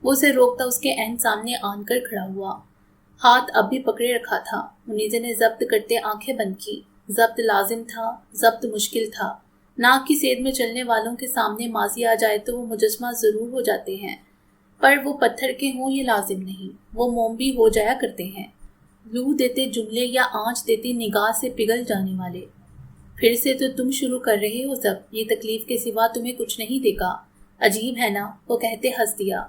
وہ اسے روکتا اس کے عین سامنے آن کر کھڑا ہوا۔ ہاتھ اب بھی پکڑے رکھا تھا۔ منیزے نے ضبط کرتے آنکھیں بند کی۔ ضبط لازم تھا، ضبط مشکل تھا۔ ناک کی سید میں چلنے والوں کے سامنے ماضی آ جائے تو وہ مجسمہ ضرور ہو جاتے ہیں، پر وہ پتھر کے ہوں یہ لازم نہیں، وہ موم بھی ہو جایا کرتے ہیں، لو دیتے جملے یا آنچ دیتی نگاہ سے پگھل جانے والے۔ پھر سے تو تم شروع کر رہے ہو سب، یہ تکلیف کے سوا تمہیں کچھ نہیں دیکھا۔ عجیب ہے نا، وہ کہتے ہنس دیا۔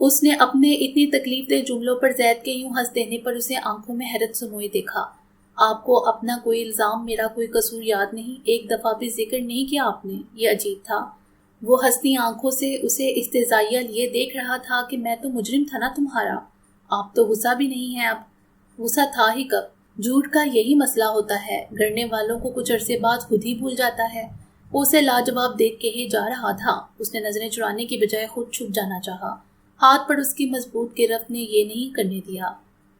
اس نے اپنے اتنی تکلیف دہ جملوں پر زید کے یوں ہنس دینے پر اسے آنکھوں میں حیرت سموئے دیکھا۔ آپ کو اپنا کوئی الزام، میرا کوئی قصور یاد نہیں؟ ایک دفعہ بھی ذکر نہیں کیا آپ نے؟ یہ عجیب تھا۔ وہ ہنستی آنکھوں سے اسے استہزائیہ لیے دیکھ رہا تھا کہ میں تو مجرم تھا نا تمہارا۔ آپ تو غصہ بھی نہیں ہے اب۔ غصہ تھا ہی کب؟ جھوٹ کا یہی مسئلہ ہوتا ہے، گرنے والوں کو کچھ عرصے بعد خود ہی بھول جاتا ہے۔ وہ اسے لاجواب دیکھ کے ہی جا رہا تھا۔ اس نے نظریں چرانے کی بجائے خود چھپ جانا چاہا۔ ہاتھ پر اس کی مضبوط گرفت نے یہ نہیں کرنے دیا۔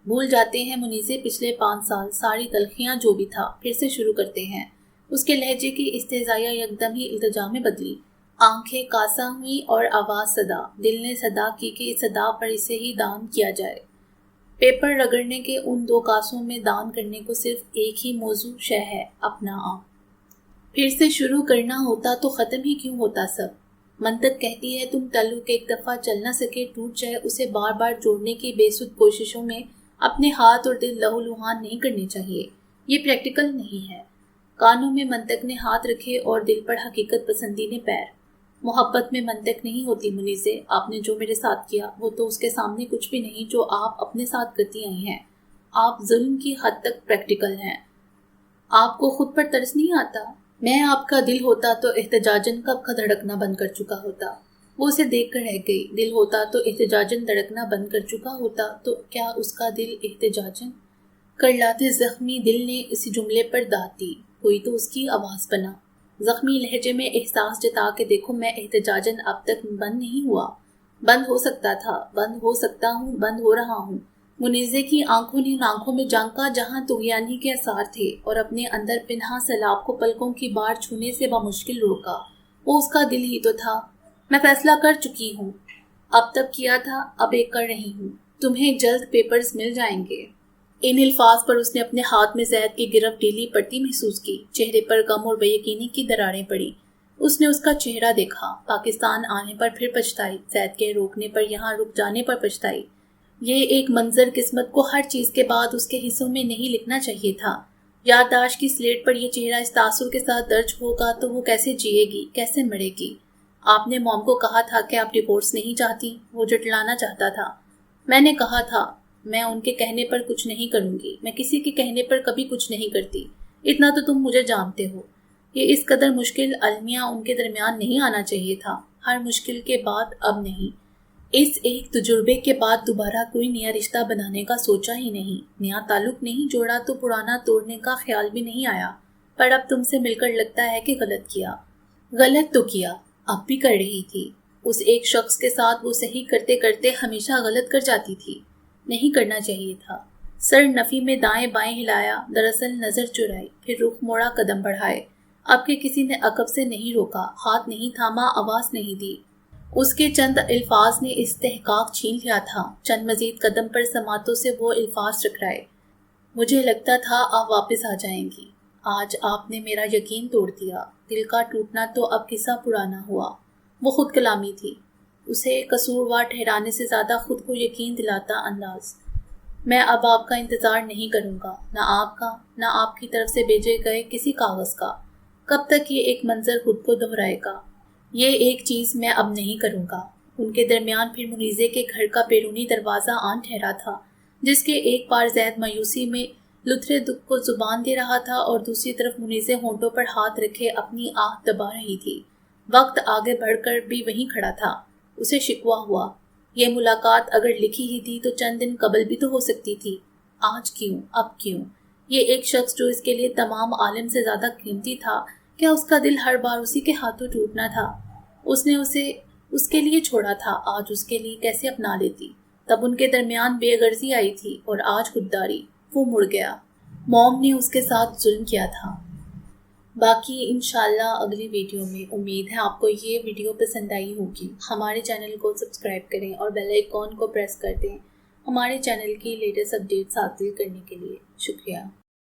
بھول جاتے ہیں منیزے پچھلے 5 سال، ساری تلخیاں جو بھی تھا، پھر سے شروع کرتے ہیں۔ اس کے لہجے کی استہزائیہ یکدم ہی التجا میں بدلی۔ آنکھیں کاسا ہوئیں اور آواز صدا۔ دل نے صدا کی کہ اس صدا پر اسے ہی دان کیا جائے۔ پیپر رگڑنے کے ان 2 کاسوں میں دان کرنے کو صرف ایک ہی موضوع شے ہے، اپنا آپ۔ پھر سے شروع کرنا ہوتا تو ختم ہی کیوں ہوتا سب؟ منطق کہتی ہے تم تعلق ایک دفعہ چل نہ سکے، ٹوٹ جائے، اسے بار بار جوڑنے کی بے سود کوششوں میں اپنے ہاتھ اور دل لہو لہان نہیں کرنے چاہیے۔ یہ پریکٹیکل نہیں ہے۔ کانوں میں منطق نے ہاتھ رکھے اور دل پر حقیقت پسندی نے پیر۔ محبت میں منطق نہیں ہوتی منیزے، آپ نے جو میرے ساتھ کیا وہ تو اس کے سامنے کچھ بھی نہیں جو آپ اپنے ساتھ کرتی آئی ہیں۔ آپ ظلم کی حد تک پریکٹیکل ہیں۔ آپ کو خود پر ترس نہیں آتا؟ میں آپ کا دل ہوتا تو احتجاجن کب کا دھڑکنا بند کر چکا ہوتا۔ وہ اسے دیکھ کر رہ گئی۔ دل ہوتا تو احتجاجن دھڑکنا بند کر چکا ہوتا تو کیا اس کا دل احتجاجن؟ کرلاتے زخمی دل نے اسی جملے پر داد دی۔ کوئی تو اس کی آواز بنا۔ زخمی لہجے میں احساس جتا کے دیکھو، میں احتجاجن اب تک بند نہیں ہوا۔ بند ہو سکتا تھا، بند ہو سکتا ہوں، بند ہو رہا ہوں۔ منیزے کی آنکھوں نے ان آنکھوں میں جھانکا جہاں طغیانی کے آثار تھے، اور اپنے اندر پنہاں سیلاب کو پلکوں کی بار چھونے سے بمشکل روکا۔ وہ اس کا دل ہی تو تھا۔ میں فیصلہ کر چکی ہوں، اب تک کیا تھا، اب ایک کر رہی ہوں۔ تمہیں جلد پیپرز مل جائیں گے۔ ان الفاظ پر اس نے اپنے ہاتھ میں زید کی گرفت ڈھیلی پڑتی محسوس کی۔ چہرے پر غم اور بے یقینی کی دراڑیں پڑی۔ اس نے اس کا چہرہ دیکھا۔ پاکستان آنے پر پھر پچھتائی، زید کے روکنے پر، یہاں رک جانے پر پچھتائی۔ یہ ایک منظر قسمت کو ہر چیز کے بعد اس کے حصوں میں نہیں لکھنا چاہیے تھا۔ یادداشت کی سلیٹ پر یہ چہرہ اس تاثر کے ساتھ درج ہوگا تو وہ کیسے جیے گی، کیسے مرے گی؟ آپ نے موم کو کہا تھا کہ آپ ڈیورس نہیں چاہتی؟ وہ جھٹلانا چاہتا تھا۔ میں نے کہا تھا میں ان کے کہنے پر کچھ نہیں کروں گی، میں کسی کے کہنے پر کبھی کچھ نہیں کرتی، اتنا تو تم مجھے جانتے ہو۔ یہ اس قدر مشکل المیہ ان کے درمیان نہیں آنا چاہیے تھا۔ ہر مشکل کے بعد اب نہیں۔ اس ایک تجربے کے بعد دوبارہ کوئی نیا رشتہ بنانے کا سوچا ہی نہیں، نیا تعلق نہیں جوڑا تو پرانا توڑنے کا خیال بھی نہیں آیا۔ پر اب تم سے مل کر لگتا ہے کہ غلط کیا۔ غلط تو کیا، اب بھی کر رہی تھی۔ اس ایک شخص کے ساتھ وہ صحیح کرتے کرتے ہمیشہ غلط کر جاتی تھی۔ نہیں کرنا چاہیے تھا۔ سر نفی میں دائیں بائیں ہلایا، دراصل نظر چرائی، پھر رخ موڑا، قدم بڑھائے۔ اب کہ کسی نے عقب سے نہیں روکا، ہاتھ نہیں تھاما، آواز نہیں دی۔ اس کے چند الفاظ نے استحقاق چھین لیا تھا۔ چند مزید قدم پر سماعتوں سے وہ الفاظ ٹکرائے۔ مجھے لگتا تھا آپ واپس آ جائیں گی۔ آج آپ نے میرا یقین توڑ دیا۔ دل کا ٹوٹنا تو اب قصہ پرانا ہوا۔ وہ خود کلامی تھی، اسے قصوروار ٹھہرانے سے زیادہ خود کو یقین دلاتا انداز۔ میں اب آپ کا انتظار نہیں کروں گا، نہ آپ کا، نہ آپ کی طرف سے بھیجے گئے کسی کاغذ کا۔ کب تک یہ ایک منظر خود کو دہرائے گا؟ یہ ایک چیز میں اب نہیں کروں گا۔ ان کے درمیان پھر منیزے کے گھر کا بیرونی دروازہ آن ٹھہرا تھا، جس کے ایک پار زید مایوسی میں لتھڑے دکھ کو زبان دے رہا تھا اور دوسری طرف منیزے ہونٹوں پر ہاتھ رکھے اپنی آہ دبا رہی تھی۔ وقت آگے بڑھ کر بھی وہیں کھڑا تھا۔ اسے شکوہ ہوا، یہ ملاقات اگر لکھی ہی تھی تو چند دن قبل بھی تو ہو سکتی تھی۔ آج کیوں؟ اب کیوں؟ یہ ایک شخص جو اس کے لیے تمام عالم سے زیادہ قیمتی تھا، کیا اس کا دل ہر بار اسی کے ہاتھوں ٹوٹنا تھا؟ اس نے اسے اس کے لیے چھوڑا تھا، آج اس کے لیے کیسے اپنا لیتی؟ تب ان کے درمیان بے غرضی آئی تھی اور آج خودداری۔ وہ مڑ گیا۔ موم نے اس کے ساتھ ظلم کیا تھا۔ باقی انشاءاللہ اگلی ویڈیو میں۔ امید ہے آپ کو یہ ویڈیو پسند آئی ہوگی۔ ہمارے چینل کو سبسکرائب کریں اور بیل آئیکن کو پریس کر دیں ہمارے چینل کی لیٹسٹ اپڈیٹس حاصل کرنے کے لیے۔ شکریہ۔